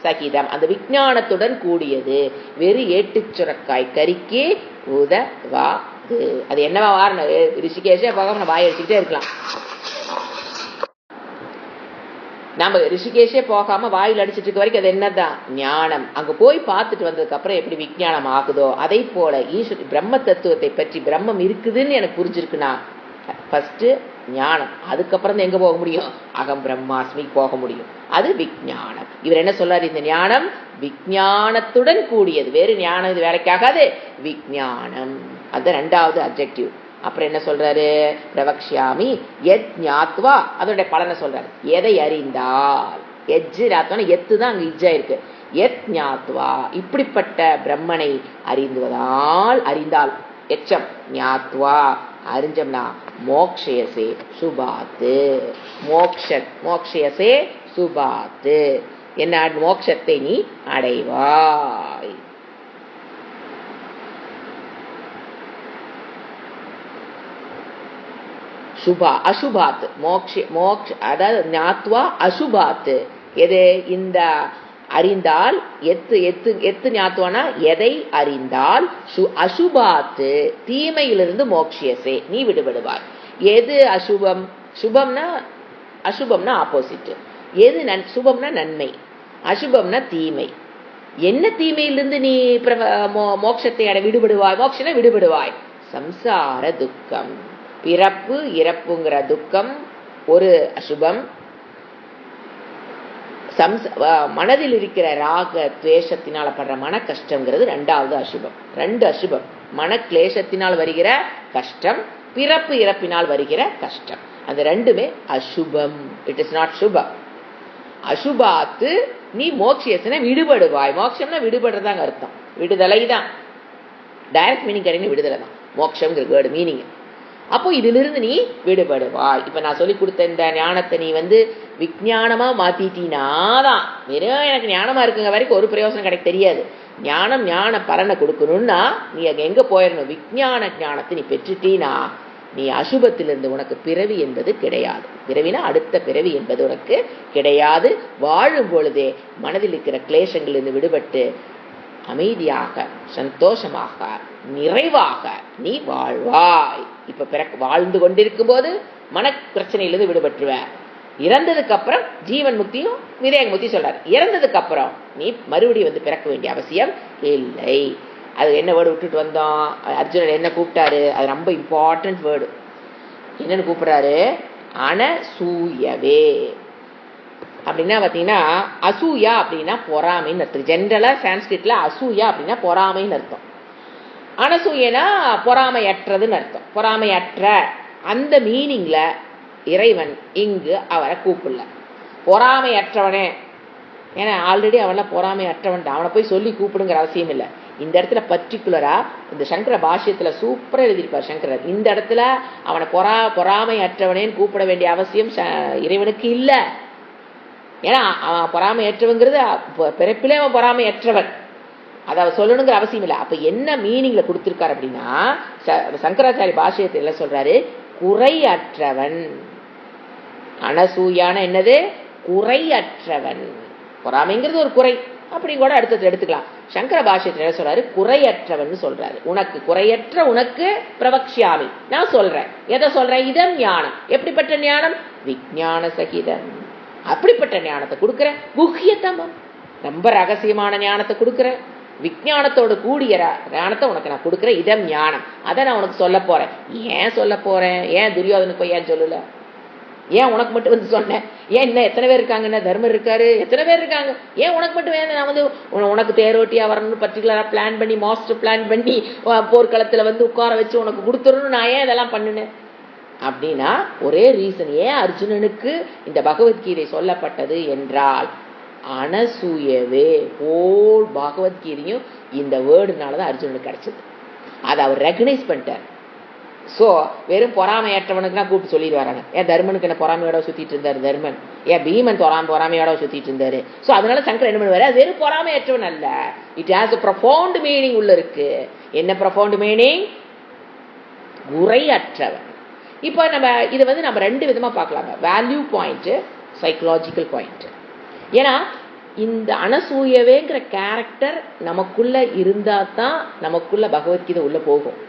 சகிதம், அந்த விஞ்ஞானத்துடன் கூடியது. வெறு ஏட்டு சுரக்காய் கறிக்கு உதவாது. அது என்னவா வாரணும், ரிஷிகேஷே போகாம நம்ம வாய் அடிச்சுக்கிட்டே இருக்கலாம். நம்ம ரிஷிகேஷே போகாம வாயில் அடிச்சுட்டு இருக்க வரைக்கும் அது என்னதான் ஞானம். அங்க போய் பார்த்துட்டு வந்ததுக்கு அப்புறம் எப்படி விஞ்ஞானம் ஆகுதோ அதே போல ஈஸ்வர பிரம்ம தத்துவத்தை பற்றி, பிரம்மம் இருக்குதுன்னு எனக்கு புரிஞ்சிருக்குன்னா ஃபர்ஸ்ட் ஞானம், அதுக்கப்புறம் தான் எங்க போக முடியும், அகம் பிரம்மாஸ்மிக்கு போக முடியும், அது விஞ்ஞானம். இவர் என்ன சொல்றாரு, இந்த ஞானம் விஞ்ஞானத்துடன் கூடியது, வேறு ஞானம் இது வேலைக்காகாது, விஞ்ஞானம். அது ரெண்டாவது அப்ஜெக்டிவ். அப்புறம் என்ன சொல்றாரு, பிரவக்ஷாமி எத் ஞாத்வா, அதோட பலனை சொல்றாரு, எதை அறிந்தால், எஜ்ஜு ஞாத்வான எத்து தான் அங்க இஜ்ஜா இருக்கு, எத் ஞாத்வா, இப்படிப்பட்ட பிரம்மனை அறிந்தால் எச்சம் ஞாத்வா அறிஞ்சம்னா மோக்ஷயசே சுபாத்து, மோக்ஷயசே சுபாத்து, என்ன மோட்சத்தை நீ அடைவாய். சுபா அசுபாத், மோக்ஷ அதாவது ஞாத்வா அசுபாத், எது இந்த அறிந்தால், எத்து ஞாத்வானா எதை அறிந்தால், அசுபாத்து தீமையிலிருந்து மோக்ஷியசே நீ விடுபடுவாய். எது அசுபம், சுபம்னா அசுபம்னா ஆப்போசிட், எது சுபம்னா நன்மை, அசுபம்னா தீமை. என்ன தீமையிலிருந்து நீ மோட்சத்தை அடை விடுபடுவாய்? மோட்சனை விடுபடுவாய். சம்சார துக்கம், பிறப்பு இறப்புங்கிற துக்கம் ஒரு அசுபம். மனதில் இருக்கிற ராக துவேஷத்தினால படுற மன கஷ்டம்ங்கிறது ரெண்டாவது அசுபம். ரெண்டு அசுபம், மன கிளேசத்தினால் வருகிற கஷ்டம், பிறப்பு இறப்பினால் வருகிற கஷ்டம். அந்த ரெண்டுமே அசுபம். இட் இஸ் நாட் சுபம். அசுபாத்து நீ மோட்சனை விடுபடுவாய். மோட்சம்னா விடுபடுறதாங்க அர்த்தம், விடுதலை தான். டைரக்ட் மீனிங் கிடையாது, விடுதலை தான் மோட்சம்ங்கிற வேர்டு மீனிங். அப்போ இதிலிருந்து நீ விடுபடுவாய். இப்ப நான் சொல்லி கொடுத்த இந்த ஞானத்தை நீ விஞ்ஞானமா மாத்திட்டீனாதான், வெறும் எனக்கு ஞானமா இருக்குங்க வரைக்கும் ஒரு பிரயோசனம் கிடைக்க தெரியாது. ஞானம் ஞான பலனை கொடுக்கணும்னா நீ அங்க எங்க போயிடணும்? விஞ்ஞான ஞானத்தை நீ பெற்றுட்டீனா நீ அசுபத்திலிருந்து உனக்கு பிறவி என்பது கிடையாது. பிறவினா அடுத்த பிறவி என்பது உனக்கு கிடையாது. வாழும் பொழுதே மனதில் இருக்கிற கிளேசங்களிலிருந்து விடுபட்டு அமைதியாக சந்தோஷமாக நிறைவாக நீ வாழ்வாய். இப்ப வாழ்ந்து கொண்டிருக்கும் போது மன பிரச்சனையிலிருந்து விடுபட்டுருவ. இறந்ததுக்கு அப்புறம் ஜீவன் முக்தியும் விவேக முக்தி சொல்றாரு. இறந்ததுக்கு அப்புறம் நீ மறுபடியும் பிறக்க வேண்டிய அவசியம் இல்லை. அது என்ன வேர்டு விட்டுட்டு வந்தோம்? அர்ஜுனன் என்ன கூப்பிட்டாரு? அது ரொம்ப இம்பார்ட்டன்ட் வேர்டு. என்னன்னு கூப்பிடுறாரு? அனசூயவே அப்படின்னா பாத்தீங்கன்னா, அசூயா அப்படின்னா பொறாமைன்னு அர்த்தம். ஜென்ரலா சான்ஸ்கிரிட்ல அசூயா அப்படின்னா பொறாமைன்னு அர்த்தம். அனசூயனா பொறாமையற்றதுன்னு அர்த்தம். பொறாமையற்ற அந்த மீனிங்ல இறைவன் இங்கு அவரை கூப்பிடல. பொறாமையற்றவனே, ஏன்னா ஆல்ரெடி அவன்லாம் பொறாமையற்றவன் தான், அவனை போய் சொல்லி கூப்பிடுங்கிற அவசியம் இல்லை. இந்த இடத்துல பர்டிகுலரா இந்த சங்கர பாஷ்யத்துல சூப்பரா எழுதியிருப்பார் சங்கரர். இந்த இடத்துல அவனை பொறாமையற்றவனேன்னு கூப்பிட வேண்டிய அவசியம் இறைவனுக்கு இல்லை. ஏன்னா அவன் பொறாமையற்றவங்கிறது பிறப்பிலே அவன் பொறாமையற்றவன், அதை அவன் சொல்லணுங்கிற அவசியம் இல்லை. அப்ப என்ன மீனிங்ல கொடுத்திருக்காரு அப்படின்னா, சங்கராச்சாரிய பாஷ்யத்தில் என்ன சொல்றாரு? குறையற்றவன். அனசூயான என்னது? குறையற்றவன். பொறாமைங்கிறது ஒரு குறை, அப்படி கூட அடுத்தது எடுத்துக்கலாம். சங்கர பாஷ்யத்தில் என்ன சொல்றாரு? குறையற்றவன் சொல்றாரு. உனக்கு குறையற்ற உனக்கு பிரவக்ஷாமி, நான் சொல்றேன். எதை சொல்றேன்? இதம் ஞானம். எப்படிப்பட்ட ஞானம்? விஞ்ஞான சகிதம். அப்படிப்பட்ட ஞானத்தை கொடுக்கிற. குஹ்யதமம், ரொம்ப ரகசியமான ஞானத்தை கொடுக்கிற. விஞ்ஞானத்தோடு கூடிய ஞானத்தை உனக்கு நான் கொடுக்குறேன். இதம் ஞானம். அதை நான் உனக்கு சொல்ல போறேன். ஏன் சொல்ல போறேன்? ஏன் துரியோதனுக்கு போய் ஏன் சொல்லல? ஏன் உனக்கு மட்டும் சொன்னேன்? ஏன் இன்னும் எத்தனை பேர் இருக்காங்க? என்ன தர்மர் இருக்காரு, எத்தனை பேர் இருக்காங்க? ஏன் உனக்கு மட்டும் வேணும்? நான் உனக்கு தேரோட்டியா வரணும்னு பர்டிகுலரா பிளான் பண்ணி, மாஸ்டர் பிளான் பண்ணி போர்க்களத்துல உட்கார வச்சு உனக்கு கொடுத்துடணும். நான் ஏன் இதெல்லாம் பண்ணினேன் அப்படின்னா ஒரே ரீசன். ஏன் அர்ஜுனனுக்கு இந்த பகவத்கீதை சொல்லப்பட்டது என்றால், அனசூயவே ஹோல் பகவத்கீதையும் இந்த வேர்டுனாலதான் அர்ஜுனனுக்கு கிடைச்சது. அதை அவர் ரெகனைஸ் பண்ணிட்டார். சோ வெறும் பொறாமையற்றவனுக்கு தான் கூப்பிட்டு சொல்லிடுவாராங்க. ஏன் தர்மனுக்கு என்ன பொறாமையோட சுத்திட்டு இருந்தாரு தர்மன்? ஏன் பீமன் பொறாமையோட சுத்திட்டு இருந்தாரு? சோ அதனால சங்கரன் என்ன பண்ணுவாரு? அது வெறும் பொறாமையற்றவன் அல்ல, it has a profound meaning உள்ள இருக்கு. என்ன profound meaning? குறையற்றவன். இப்ப நம்ம இதை நம்ம ரெண்டு விதமா பார்க்கலாங்க. Value point, psychological point. ஏன்னா இந்த அனசூயவேங்கிற கேரக்டர் நமக்குள்ள இருந்தா தான் நமக்குள்ள பகவத்கீதை உள்ள போகும்.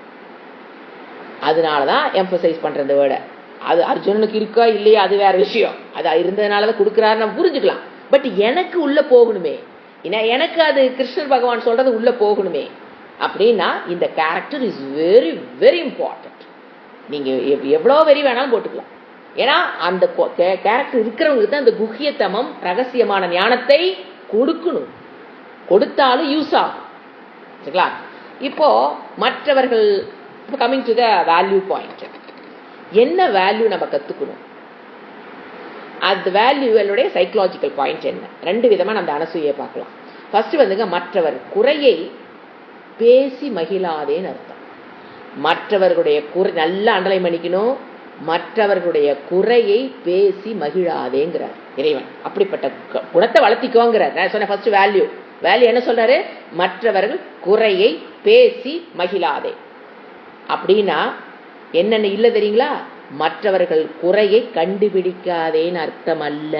அதனாலதான் எம்பசைஸ் பண்ற இந்த வேர்டை. அது அர்ஜுனனுக்கு இருக்கா இல்லையா அது வேற விஷயம். அது இருந்ததுனாலதான் கொடுக்குறாரு நம்ம புரிஞ்சுக்கலாம். பட் எனக்கு உள்ள போகணுமே, எனக்கு அது கிருஷ்ணர் பகவான் சொல்றது உள்ள போகணுமே அப்படின்னா இந்த character is very very important. நீங்க எவ்வளவு வெறி வேணாலும் போட்டுக்கலாம். ஏன்னா அந்த கேரக்டர் இருக்கிறவங்களுக்கு தான் அந்த குஹ்யதமம் ரகசியமான ஞானத்தை கொடுக்கணும். கொடுத்தாலும் யூஸ் ஆகும். சரிங்களா? இப்போ மற்றவர்கள், coming to the value point, என்ன வேல்யூ நம்ம கத்துக்கணும்? அந்த வேல்யூடைய சைக்கலாஜிக்கல் பாயிண்ட் என்ன? ரெண்டு விதமா நம்ம அனசூயை பார்க்கலாம். ஃபர்ஸ்ட் மற்றவர் குறையை பேசி மகிழாதேன்னு அர்த்தம். மற்றவர்களுடைய குறை நல்லா அண்டர்லைன் பண்ணிக்கணும். மற்றவர்களுடைய குறையை பேசி மகிழாதேங்கிறார் இறைவன். அப்படிப்பட்ட குணத்தை வளர்த்திக்கோங்கிறார். நான் சொன்ன ஃபர்ஸ்ட் வேல்யூ என்ன சொல்றாரு? மற்றவர்கள் குறையை பேசி மகிழாதே. அப்படின்னா என்னென்ன இல்ல தெரியுங்களா? மற்றவர்கள் குறையை கண்டுபிடிக்காதேன்னு அர்த்தம் அல்ல.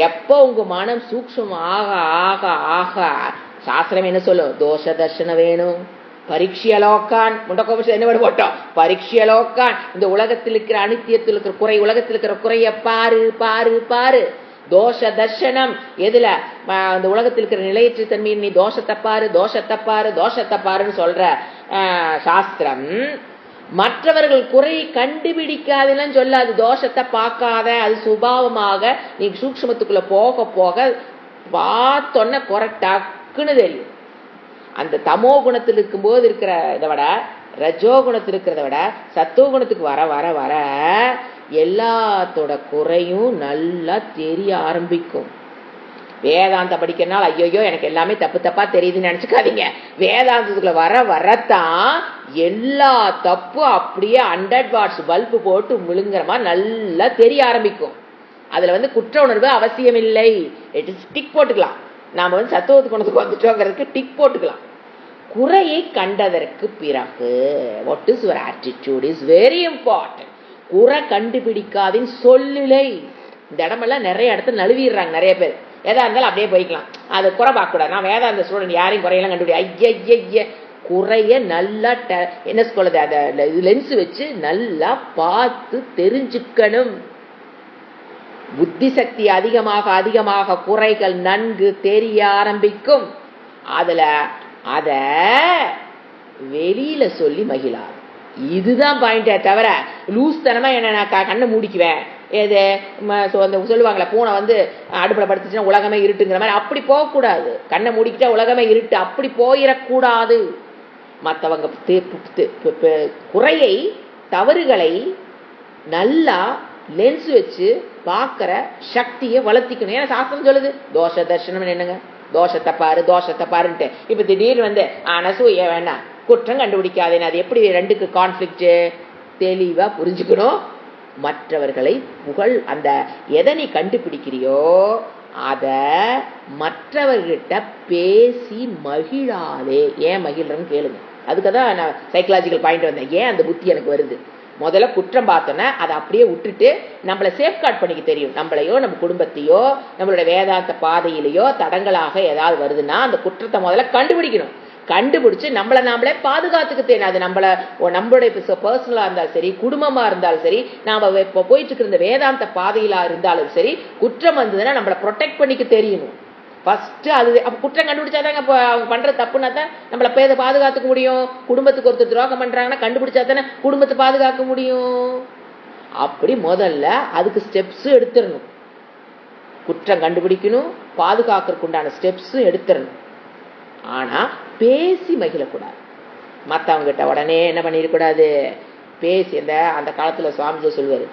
எப்போ உங்க மனம் சூக்ஷ்மம் ஆக ஆக ஆக சாஸ்திரம் என்ன சொல்லும்? தோஷ தர்ஷனம் வேணும். பரீட்சியலோக்கான், முண்டகோபுஷம் என்ன போட்டோம்? பரீட்சியலோக்கான். இந்த உலகத்தில் இருக்கிற அனித்தியத்தில் இருக்கிற குறை, உலகத்தில் இருக்கிற குறைய பாரு பாரு பாரு. தோஷ தர்ஷனம் எதுல அந்த உலகத்தில் இருக்கிற நிலையற்ற தன்மையில் நீ தோஷத்தப்பாரு தோஷத்தப்பாரு தோஷத்தப்பாருன்னு சொல்ற சாஸ்திரம் மற்றவர்கள் குறையை கண்டுபிடிக்காதுன்னு சொல்லாது. தோஷத்தை பார்க்காத, அது சுபாவமாக நீ சூக்ஷ்மத்துக்குள்ள போக போக பார்த்தோன்ன குறை டக்குன்னு தெரியும். அந்த தமோ குணத்தில் இருக்கும்போது இருக்கிற இதை விட ரஜோ குணத்தில் இருக்கிறத விட சத்துவ குணத்துக்கு வர வர வர எல்லாத்தோட குறையும் நல்லா தெரிய ஆரம்பிக்கும். வேதாந்தம் படிக்கிறனால ஐயோ எனக்கு எல்லாமே தப்பு தப்பா தெரியுதுன்னு நினைச்சுக்காதீங்க. வேதாந்தத்துக்குள்ள வர வரத்தான் எல்லா தப்பும் அப்படியே 100 வாட்ஸ் பல்பு போட்டு முழுங்குற மாதிரி நல்லா தெரிய ஆரம்பிக்கும். அதுல குற்ற உணர்வு அவசியம் இல்லை. டிக் போட்டுக்கலாம். நாம சத்துவத்து குணத்துக்கு வந்துட்டோங்கிறதுக்கு டிக் போட்டுக்கலாம். குறையை கண்டதற்கு பிறகு what is your attitude is very important. குறை கண்டுபிடிக்காதின் சொல்லிலை. இந்த இடமெல்லாம் நிறைய இடத்துல நழுவிடுறாங்க நிறைய பேர். எதா இருந்தாலும் அப்படியே போய்க்கலாம், அது குறை பார்க்க கூடாது. நான் வேதாந்த ஸ்டூடெண்ட் யாரையும் குறையெல்லாம் கண்டுபிடி ஐய குறைய நல்லா என்ன சொல்றது அத லென்ஸ் வச்சு நல்லா பார்த்து தெரிஞ்சுக்கணும். புத்தி சக்தி அதிகமாக அதிகமாக குறைகள் நன்கு தெரிய ஆரம்பிக்கும். அதுல அத வெளியில சொல்லி மகிழாது. இதுதான் பாயிண்டே தவிர லூஸ் தனமா என்ன நான் கண்ணை மூடிக்குவேன் ஏது சொல்லுவாங்களே பூனை அடுப்புல படுத்துச்சுன்னா உலகமே இருட்டுங்கிற மாதிரி அப்படி போகக்கூடாது. கண்ணை மூடிக்கிட்டா உலகமே இருட்டு அப்படி போயிடக்கூடாது. மற்றவங்க குறையை தவறுகளை நல்லா லென்ஸ் வச்சு பார்க்கிற சக்தியை வளர்த்திக்கணும். ஏன்னா சாஸ்திரம் சொல்லுது தோஷ தர்ஷனம் என்னங்க, தோஷத்தை பாரு தோஷத்தை பாருன்ட்டு. இப்ப திடீர்னு அனசூய வேணாம் குற்றம் கண்டுபிடிக்காதேன்னு அது எப்படி ரெண்டுக்கு கான்ஃபிளிக்ட் தெளிவா புரிஞ்சுக்கணும். மற்றவர்களை புகழ் அந்த எதை நீ கண்டுபிடிக்கிறியோ அத மற்றவர்கிட்ட பேசி மகிழாதே. ஏன் மகிழ்றன்னு கேளுங்க. அதுக்குதான் நான் சைக்கலாஜிக்கல் பாயிண்ட் வந்தேன். ஏன் அந்த புத்தி எனக்கு வருது? முதல்ல குற்றம் பார்த்தோன்னா அதை அப்படியே விட்டுட்டு நம்மளை சேஃப்கார்ட் பண்ணிக்க தெரியும். நம்மளையோ நம்ம குடும்பத்தையோ நம்மளோட வேதாந்த பாதையிலையோ தடங்களாக ஏதாவது வருதுன்னா அந்த குற்றத்தை முதல்ல கண்டுபிடிக்கணும். கண்டுபிடிச்சு நம்மளை நாமளே பாதுகாத்துக்க தெரியும். அது நம்மளுடைய பர்சனலா இருந்தாலும் சரி, குடும்பமா இருந்தாலும் சரி, நாம இப்ப போயிட்டு இருக்கிற இந்த வேதாந்த பாதையிலா இருந்தாலும் சரி, குற்றம் வந்ததுன்னா நம்மளை ப்ரொடெக்ட் பண்ணிக்க தெரியணும். ஃபர்ஸ்ட் அது அப்ப குற்றம் கண்டுபிடிச்சாதாங்க அவங்க பண்ற தப்புனா தான் நம்மள பேத பாதுகாத்துக்க முடியும். குடும்பத்துக்கு ஒருத்தர் துரோகம் பண்றாங்கன்னா கண்டுபிடிச்சா தானே குடும்பத்தை பாதுகாக்க முடியும். அப்படி முதல்ல அதுக்கு ஸ்டெப்ஸ் எடுத்துடணும். குற்றம் கண்டுபிடிக்கணும், பாதுகாக்கிறதுக்கு உண்டான ஸ்டெப்ஸ் எடுத்துடணும். ஆனா பேசி மகிழக்கூடாது. மற்றவங்க கிட்ட உடனே என்ன பண்ணிடக்கூடாது, பேசி அந்த காலத்துல சுவாமிஜி சொல்லுவாரு,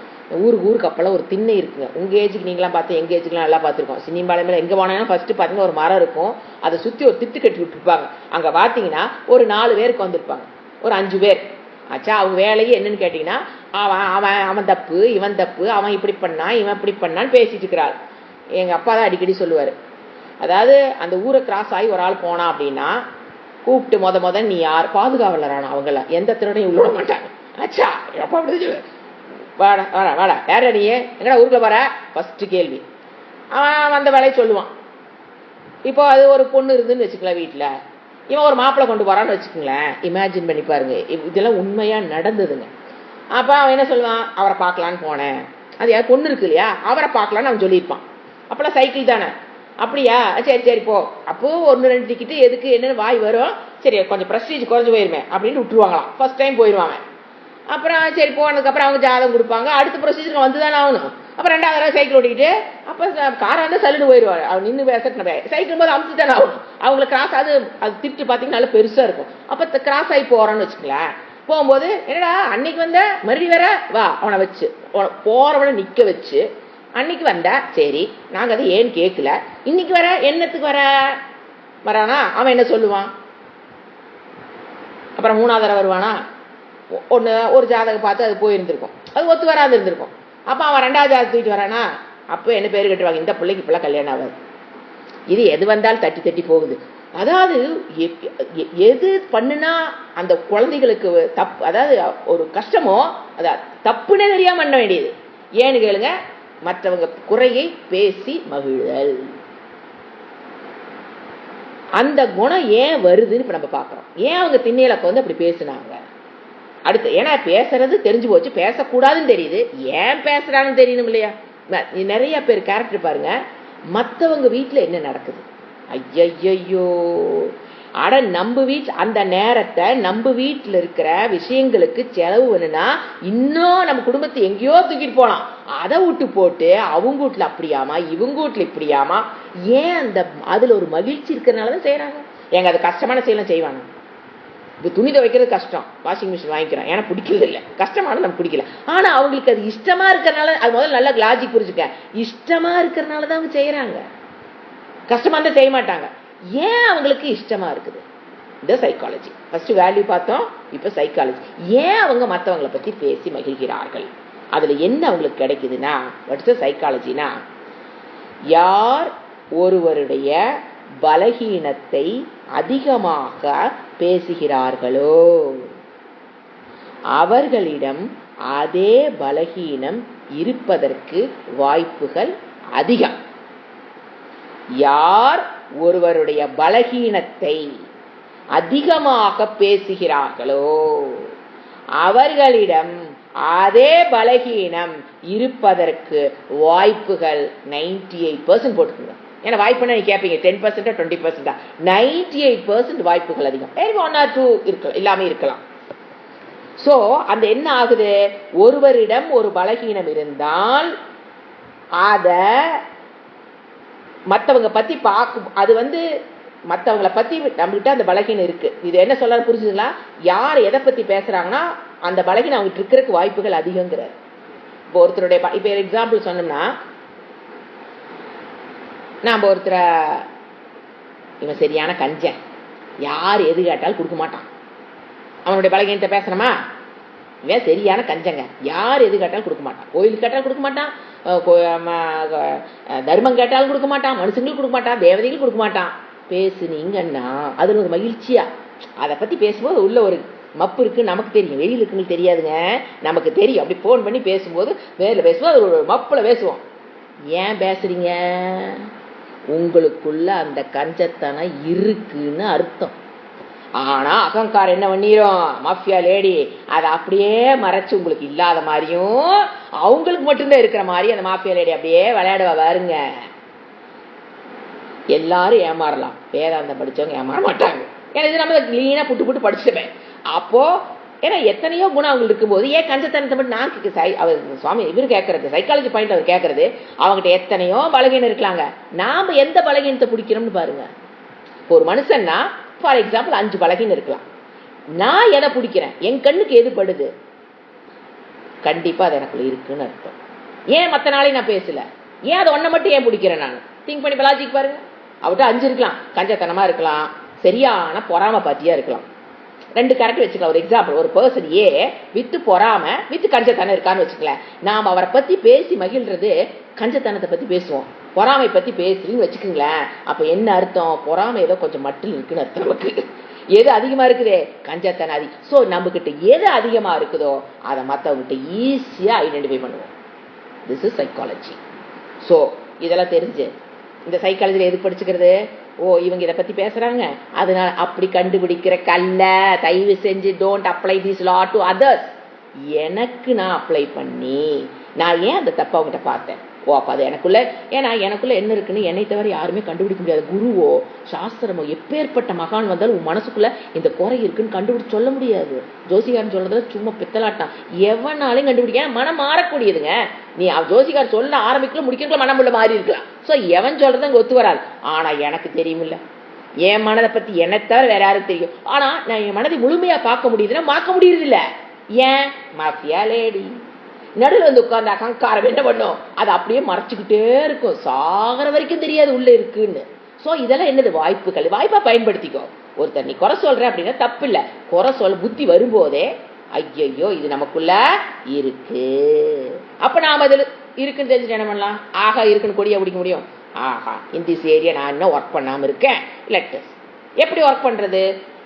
ஊருக்கு அப்பெல்லாம் ஒரு திண்ணை இருக்குங்க. உங்க ஏஜுக்கு நீங்களாம் பார்த்து எங்க ஏஜுக்குலாம் நல்லா பார்த்துருக்கோம். சினிமால மேல எங்க போனாலும் ஃபர்ஸ்ட் பாத்தீங்கன்னா ஒரு மரம் இருக்கும். அதை சுத்தி ஒரு திட்டு கட்டி விட்டுருப்பாங்க. அங்க பாத்தீங்கன்னா ஒரு 4 பேருக்கு வந்திருப்பாங்க, ஒரு 5 பேர் ஆச்சா. அவங்க வேலையே என்னன்னு கேட்டீங்கன்னா அவன் தப்பு இவன் தப்பு, அவன் இப்படி பண்ணா இவன் இப்படி பண்ணான்னு பேசிட்டு இருக்கிறாள். எங்க அப்பா தான் அடிக்கடி சொல்லுவாரு, அதாவது அந்த ஊரை கிராஸ் ஆகி ஒரு ஆள் போனா அப்படின்னா கூப்பிட்டு முத நீ யார் பாதுகாவலரான அவங்கள எந்த திருடையும் உள்ள மாட்டாங்க ஆச்சா. அப்பா அப்படி சொல்லுவாரு, வாடா வாடா வாடா யார நீ எங்கடா ஊருக்குள்ள வர ஃபர்ஸ்ட் கேள்வி. அவன் அந்த வேலையை சொல்லுவான். இப்போ அது ஒரு பொண்ணு இருந்துன்னு வச்சுக்கலாம் வீட்டுல, இவன் ஒரு மாப்பிள்ளை கொண்டு போறான்னு வச்சுக்கோங்களேன். இமேஜின் பண்ணி பாருங்க, இதெல்லாம் உண்மையா நடந்ததுங்க. அப்ப அவன் என்ன சொல்லுவான், அவரை பார்க்கலான்னு போனேன். அது யார் பொண்ணு இருக்கு இல்லையா, அவரை பார்க்கலான்னு அவன் சொல்லியிருப்பான். அப்பெல்லாம் சைக்கிள் தானே, அப்படியா சரி சரி போ. அப்போ 1-2 டிக்கெட்டு எதுக்கு என்னன்னு வாய் வரும், சரி கொஞ்சம் ப்ரெஸ்டீஜ் குறைஞ்சு போயிருமே அப்படின்னு விட்டுருவாங்களாம். ஃபர்ஸ்ட் டைம் போயிடுவாங்க. அப்புறம் சரி போனதுக்கப்புறம் அவங்க ஜாதகம் கொடுப்பாங்க, அடுத்த ப்ரொசீஜர் வந்து தானே ஆகணும். அப்புறம் 2வது தடவை சைக்கிள் ஓட்டிக்கிட்டு அப்போ காரை சல்லுன்னு போயிடுவாங்க. அவன் நின்று பேச சைக்கிள் போது அமுத்து தானே ஆகணும். அவங்களை கிராஸ் அது திட்டு பார்த்தீங்கன்னா நல்லா பெருசா இருக்கும். அப்போ கிராஸ் ஆகி போறான்னு வச்சுக்கங்களேன். போகும்போது என்னடா அன்னைக்கு வந்த மறுபடி வர வா, அவனை வச்சு போறவனை நிக்க வச்சு அன்னைக்கு வந்தா சரி நாங்க அதை ஏன் கேட்கல, இன்னைக்கு வர என்னத்துக்கு வரானா அவன் என்ன சொல்லுவான். அப்புறம் 3வது தடவை வருவானா, ஒரு ஜாதகம் பார்த்து அது போயிருந்திருக்கும், அது ஒத்து வராது இருந்திருக்கும். அப்ப அவன் 2வது ஜாதகம் தூக்கிட்டு வரானா, அப்ப என்ன பேரு கட்டுவாங்க, இந்த பிள்ளைக்கு இப்பெல்லாம் கல்யாணம் ஆகாது. இது எது வந்தாலும் தட்டி தட்டி போகுது. அதாவது எது பண்ணுனா அந்த குழந்தைகளுக்கு தப்பு, அதாவது ஒரு கஷ்டமோ அத தப்புன்னே தெரியாம பண்ண வேண்டியது. ஏன்னு கேளுங்க, மற்றவங்க குறையை பேசி மகிழல். அந்த குணம் ஏன் வருதுன்னு இப்ப நம்ம பாக்குறோம். ஏன் அவங்க திண்ணையில அப்படி பேசினாங்க அடுத்து, ஏன்னா பேசுறது தெரிஞ்சு போச்சு, பேசக்கூடாதுன்னு தெரியுது, ஏன் பேசுறாங்கன்னு தெரியணும் இல்லையா. நிறைய பேர் கேரக்டர் பாருங்க, மற்றவங்க வீட்டில் என்ன நடக்குது, ஐயையோ அட நம்ம வீட்டில் அந்த நேரத்தை நம்ம வீட்டில் இருக்கிற விஷயங்களுக்கு செலவு பண்ணுனா இன்னும் நம்ம குடும்பத்தை எங்கேயோ தூக்கிட்டு போலாம். அதை விட்டு போட்டு அவங்க வீட்டில் அப்படியாமா இவங்க வீட்டில் இப்படியாமா, ஏன் அந்த அதில் ஒரு மகிழ்ச்சி இருக்கிறதுனால தான் செய்கிறாங்க. எங்க அது கஷ்டமான செயலாம் செய்வாங்க. இது துணி துவைக்கிறது கஷ்டம், வாஷிங் மிஷின் வாங்கிக்கிறோம், ஏன்னா பிடிக்கிறது இல்லை, கஷ்டமானது நம்ம பிடிக்கல. ஆனால் அவங்களுக்கு அது இஷ்டமா இருக்கிறனால, அது முதல்ல நல்லா லாஜிக் புரிஞ்சுக்க, இஷ்டமா இருக்கிறனால தான் அவங்க செய்கிறாங்க. கஷ்டமா இருந்தால் செய்ய மாட்டாங்க. ஏன் அவங்களுக்கு இஷ்டமா இருக்குது? இந்த சைக்காலஜி. ஃபர்ஸ்ட் வேல்யூ பார்த்தோம், இப்போ சைக்காலஜி. ஏன் அவங்க மற்றவங்களை பற்றி பேசி மகிழ்கிறார்கள், அதில் என்ன அவங்களுக்கு கிடைக்குதுன்னா, வாட்ஸ் சைக்காலஜினா, யார் ஒருவருடைய பலகீனத்தை அதிகமாக பேசுகிறார்களோ அவர்களிடம் அதே பலகீனம் இருப்பதற்கு வாய்ப்புகள் அதிகம். யார் ஒருவருடைய பலகீனத்தை அதிகமாக பேசுகிறார்களோ அவர்களிடம் அதே பலகீனம் இருப்பதற்கு வாய்ப்புகள் 98% போட்டுக்கோங்க. ஏன்னா வாய்ப்புன்னா நீ கேட்பீங்க 10% 20%, 98% வாய்ப்புகள் அதிகம். 1 or 2 இருக்கலாம், இல்லாம இருக்கலாம். சோ அந்த என்ன ஆகுது, ஒருவரிடம் ஒரு பலகீனம் இருந்தால் அத மற்றவங்க பத்தி பார்க்கும், அது மற்றவங்களை பத்தி நம்மகிட்ட அந்த பலகீனம் இருக்கு. இது என்ன சொல்ல புரிஞ்சுங்களா? யார் எதை பத்தி பேசுறாங்கன்னா அந்த பலகீனம் அவங்ககிட்ட இருக்கிறதுக்கு வாய்ப்புகள் அதிகங்கிறார். இப்போ ஒருத்தருடைய இப்போ எக்ஸாம்பிள் சொன்னோம்னா, நாம் ஒருத்தரை இவன் சரியான கஞ்சன், யார் எது கேட்டாலும் கொடுக்க மாட்டான், அவனுடைய பலகீனத்தை பேசுறமா, இவன் சரியான கஞ்சங்க, யார் எது கேட்டாலும் கொடுக்க மாட்டான், கோயிலுக்கு கேட்டாலும் கொடுக்க மாட்டான், தர்மம் கேட்டாலும் கொடுக்க மாட்டான், மனுஷங்களுக்கு கொடுக்க மாட்டான், தேவதைகளுக்கு கொடுக்க மாட்டான். பேசுனீங்கன்னா அது ஒரு மகிழ்ச்சியா, அதை பத்தி பேசும்போது உள்ள ஒரு மப்பு இருக்கு, நமக்கு தெரியும், வெளியில் இருக்குன்னு தெரியாதுங்க, நமக்கு தெரியும். அப்படி போன் பண்ணி பேசும்போது வேலை பேசுவோம், அது ஒரு மப்புல பேசுவோம். ஏன் பேசுறீங்க? உங்களுக்குள்ள அந்த கஞ்சத்தனம் இருக்குன்னு அர்த்தம். ஆனா அகங்காரம் என்ன பண்ணிரும், மாஃபியா லேடி அதை அப்படியே மறைச்சு உங்களுக்கு இல்லாத மாதிரியும் அவங்களுக்கு மட்டும்தான் இருக்கிற மாதிரி அந்த மாஃபியா லேடி அப்படியே விளையாடுவா பாருங்க. எல்லாரும் ஏமாறலாம், வேதாந்தம் படிச்சவங்க ஏமாற மாட்டாங்க. ஏன்னா இது நம்ம கிளீனா புட்டு புட்டு படிச்சுட்டேன். அப்போ ஏன்னா எத்தனையோ குணம் அவங்களுக்கு இருக்கும்போது ஏன் கஞ்சத்தனத்தை மட்டும் நான் அவர் சுவாமி இவர் கேட்கறது சைக்காலஜி பாயிண்ட், அவர் கேட்கறது அவங்ககிட்ட எத்தனையோ பலகீனம் இருக்கலாங்க, நாம எந்த பலகீனத்தை பிடிக்கிறோம்னு பாருங்க. இப்போ ஒரு மனுஷன்னா ஃபார் எக்ஸாம்பிள் 5 பலகீனம் இருக்கலாம், நான் எதை பிடிக்கிறேன், என் கண்ணுக்கு எது படுது, கண்டிப்பா அது எனக்குள்ள இருக்குன்னு அர்த்தம். ஏன் மற்ற நாளையும் நான் பேசல, ஏன் அதை ஒன்றை மட்டும் ஏன் பிடிக்கிறேன் நான், திங்க் பண்ணி லாஜிக் பாருங்க. அவர்கிட்ட 5 இருக்கலாம், கஞ்சத்தனமா இருக்கலாம், சரியான பொறாம பாத்தியா இருக்கலாம். 2 கேரக்டர் வச்சுக்கலாம். ஒரு எக்ஸாம்பிள், ஒரு பர்சன் ஏ வித்து பொறாம வித்து கஞ்சத்தனம் இருக்கான்னு வச்சுக்கல, நாம் அவரை பத்தி பேசி மகிழ்றது கஞ்சத்தனத்தை பத்தி பேசுவோம், பொறாமை பத்தி பேசுறீங்கன்னு வச்சுக்கோங்களேன். அப்ப என்ன அர்த்தம், பொறாமை ஏதோ கொஞ்சம் மட்டும் இருக்குன்னு அர்த்தம். நமக்கு எது அதிகமா இருக்குதே, கஞ்சத்தனம் அதிகம். ஸோ நம்ம கிட்ட எது அதிகமா இருக்குதோ அதை மற்றவங்கிட்ட ஈஸியா ஐடென்டிஃபை பண்ணுவோம். This is psychology. ஸோ இதெல்லாம் தெரிஞ்சு இந்த சைக்காலஜியில் எது படிச்சுக்கிறது, ஓ இவங்க இதை பத்தி பேசுறாங்க அதனால அப்படி கண்டுபிடிக்கிற கல்ல தயவு செஞ்சு don't apply this law to others. எனக்கு நான் அப்ளை பண்ணி நான் ஏன் அந்த தப்பை அவங்ககிட்ட பார்த்தேன், ஓ அப்போ அது எனக்குள்ள, ஏன்னா எனக்குள்ள என்ன இருக்குன்னு என்னை தவிர யாருமே கண்டுபிடிக்க முடியாது. குருவோ சாஸ்திரமோ எப்பேற்பட்ட மகான் வந்தாலும் உன் மனசுக்குள்ள இந்த குறை இருக்குன்னு கண்டுபிடிச்சு சொல்ல முடியாது. ஜோசிகாரன் சொல்றதுல சும்மா பித்தலாட்டம், எவனாலையும் கண்டுபிடிக்க, மனம் மாறக்கூடியதுங்க. நீ ஜோசிகார் சொல்ல ஆரம்பிக்கல முடிக்கல மனம் உள்ள மாறி இருக்கலாம். ஸோ எவன் சொல்றது அங்கே ஒத்து வராது. ஆனா எனக்கு தெரியுமில்ல, என் மனதை பத்தி என்னை தவிர வேற யாருக்கு தெரியும். ஆனா நான் என் மனதை முழுமையா பார்க்க முடியுதுன்னா பார்க்க முடியுது இல்ல, ஏன் மாஃபியா லேடி நடுவில் வந்து உட்கார்ந்து அகங்காரம் என்ன பண்ணும், அதை அப்படியே மறைச்சுக்கிட்டே இருக்கும், சாகர வரைக்கும் தெரியாது உள்ள இருக்குன்னு. ஸோ இதெல்லாம் என்னது, வாய்ப்புகள், வாய்ப்பா பயன்படுத்திக்கோ. ஒருத்தர் நீ குறை சொல்ற அப்படின்னா தப்பு இல்லை, குறை சொல்ல புத்தி வரும்போதே ஐயோ இது நமக்குள்ள இருக்கு, அப்ப நாம அதில் இருக்குன்னு தெரிஞ்சுட்டு என்ன பண்ணலாம், ஆகா இருக்குன்னு கொடியா பிடிக்க முடியும். ஆஹா இந்த ஏரியா நான் இன்னும் ஒர்க் பண்ணாம இருக்கேன், லெட்டஸ் எப்படி ஒர்க் பண்றது,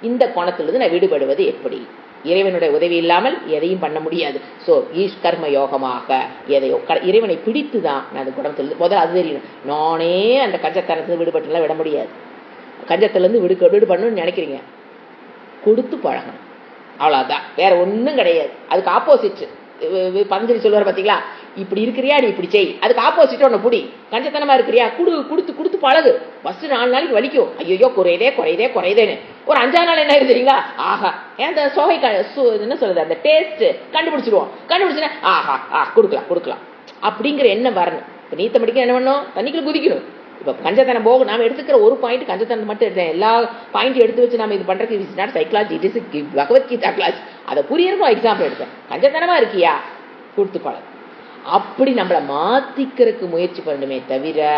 இந்த கோணத்திலிருந்து நான் விடுபடுவது எப்படி, இறைவனுடைய உதவி இல்லாமல் எதையும் பண்ண முடியாது. ஸோ கர்ம யோகமாக எதையோ இறைவனை பிடித்து தான் நான் அந்த குணத்தில் முதல்ல அது தெரியணும். நானே அந்த கஞ்சத்தனத்தில் விடுபட்டுலாம் விட முடியாது. கஞ்சத்திலேருந்து விடுபடணும்னு நினைக்கிறீங்க, கொடுத்து பழகணும், அவ்வளோதான், வேற ஒன்றும் கிடையாது. அதுக்கு ஆப்போசிட் பதஞ்சலி சொல்லுவார் பார்த்தீங்களா, இப்படி இருக்கிறியா நீ இப்படி செய், அதுக்கு ஆப்போசிட்டா ஒன்று புடி. கஞ்சத்தனமா இருக்கிறியா கொடுத்து பழகு. ஃபர்ஸ்ட் 4 நாளைக்கு வலிக்கும், ஐயோ குறையுதேன்னு. ஒரு 5ஆம் நாள் என்ன தெரியுங்களா, ஆஹா அந்த சோகை என்ன சொல்றது அந்த டேஸ்ட் கண்டுபிடிச்சிருவோம். ஆஹா கொடுக்கலாம் அப்படிங்கிற எண்ணம் வரணும். இப்போ நீத்த மடிக்க என்ன பண்ணணும், தண்ணிக்குள்ள குதிக்கணும். இப்போ கஞ்சத்தனம் போகும். நாம எடுத்துக்கிற ஒரு பாயிண்ட் கஞ்சத்தனம் மட்டும் எடுத்தேன், எல்லா பாயிண்ட்டும் எடுத்து வச்சு நம்ம இது பண்றதுக்கு it's not psychology, it is Bhagavad Gita class. அதை புரியறதுக்கும் எக்ஸாம்பிள் எடுத்தேன். கஞ்சத்தனமா இருக்கியா கொடுத்து பழகு. அப்படி நம்மளை மாத்திக்கிறதுக்கு முயற்சி பண்ணணுமே தவிர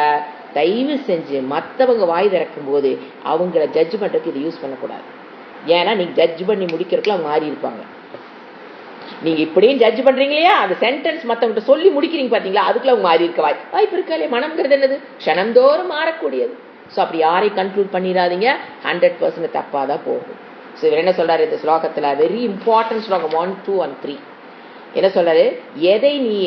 தயவு செஞ்சு மற்றவங்க வாய் திறக்கும் போது அவங்கள ஜட்ஜ் பண்றதுக்கு இது யூஸ் பண்ணக்கூடாது. ஏன்னா நீங்க ஜட்ஜ் பண்ணி முடிக்கிறதுக்குள்ள அவங்க மாறி இருப்பாங்க. நீங்க இப்படியும் ஜட்ஜ் பண்றீங்க இல்லையா, அந்த சென்டென்ஸ் மத்தவங்க சொல்லி முடிக்கிறீங்க பாத்தீங்களா, அதுக்குள்ள அவங்க மாறி இருக்க வாய்ப்பு இருக்கா இல்லையா. மனம்ங்கிறது என்னது, க்ஷணந்தோறும் மாறக்கூடியது. ஸோ அப்படி யாரையும் கன்க்ளூட் பண்ணிடாதீங்க, 100% தப்பா தான் போகும். ஸோ இவர் என்ன சொல்றாரு இந்த ஸ்லோகத்துல, வெரி இம்பார்ட்டன்ட் ஸ்லோகம் 1, 2 and 3. என்ன சொல்றாரு, எதை நீ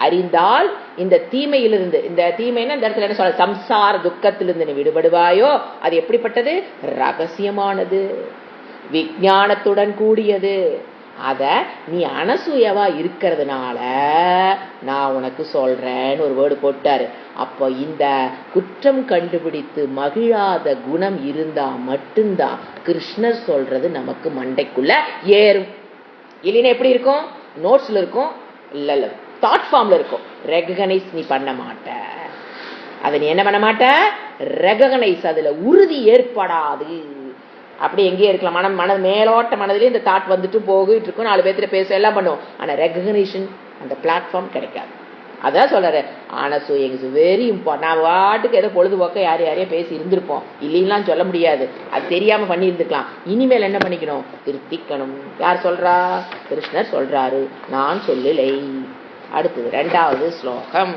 அறிந்தால் இந்த தீமையிலிருந்து, இந்த தீமைன்னா இந்த இடத்துல என்ன சொல்ற, சம்சார துக்கத்திலிருந்து நீ விடுபடுவாயோ அது எப்படிப்பட்டது, ரகசியமானது, விஞ்ஞானத்துடன் கூடியது. அத நீ அனசூயவா இருக்கிறதுனால நான் உனக்கு சொல்றேன்னு ஒரு வேர்டு போட்டாரு. அப்போ இந்த குற்றம் கண்டுபிடித்து மகிழாத குணம் இருந்தா மட்டும்தான் கிருஷ்ணர் சொல்றது நமக்கு மண்டைக்குள்ள ஏறும். இல்லைன்னா எப்படி இருக்கும், நோட்ஸ்ல இருக்கும், இல்ல தாட் ஃபார்ம்ல இருக்கும். ரெகனைஸ் நீ பண்ண மாட்ட, அதை நீ என்ன பண்ண மாட்ட, ரெகனைஸ், அதுல உறுதி ஏற்படாது. அப்படி எங்கேயே இருக்கலாம், மனது மேலோட்ட மனதிலே இந்த தாட் வந்துட்டு போகிட்டு இருக்கும், 4 பேர்த்துல பேச எல்லாம் பண்ணுவோம். ஆனா ரெகனைசேஷன் அந்த பிளாட்ஃபார்ம் கிடைக்காது. அதான் சொல்றாரு அனசூயா இஸ் வெரி இம்பார்ட்டன்ட். நான் வாட்டுக்கு ஏதோ பொழுதுபோக்க யாரையும் பேசி இருந்திருப்போம், இல்லைன்னு சொல்ல முடியாது, அது தெரியாம பண்ணி இருந்துக்கலாம். இனிமேல் என்ன பண்ணிக்கணும், திருத்திக்கணும். யார் சொல்றா, கிருஷ்ணர் சொல்றாரு, நான் சொல்லலை. அடுத்தது 2வது ஸ்லோகம்,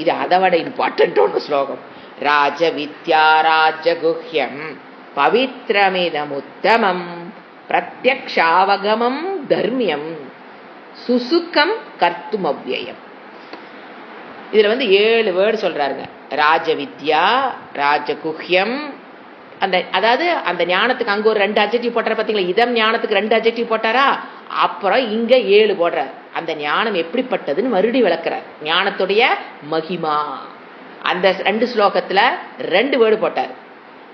இது அதை விட இம்பார்ட்டன்ட் ஒன்று ஸ்லோகம். ராஜ வித்யா ராஜகுஹ்யம் பவித்ரமிதமுத்தமம் பிரத்யக்ஷாவகமம் தர்மியம் சுசுக்கம் கர்த்தும் அவ்யயம். இதுல 7 வேர்டு சொல்றாருங்க. ராஜவித்யா, ராஜகுஹ்யம், அதாவது அந்த ஞானத்துக்கு அங்க ஒரு 2 அட்ஜெக்டிவ் போட்டாரா பாத்தீங்களா, இதம் ஞானத்துக்கு 2 அட்ஜெக்டிவ் போட்டாரா, அப்புறம் இங்க 7 போடுறார். அந்த ஞானம் எப்படிப்பட்டதுன்னு மறுபடி விளக்குறார். ஞானத்துடைய மகிமா அந்த 2 ஸ்லோகத்துல 2 வேர்டு போட்டார்.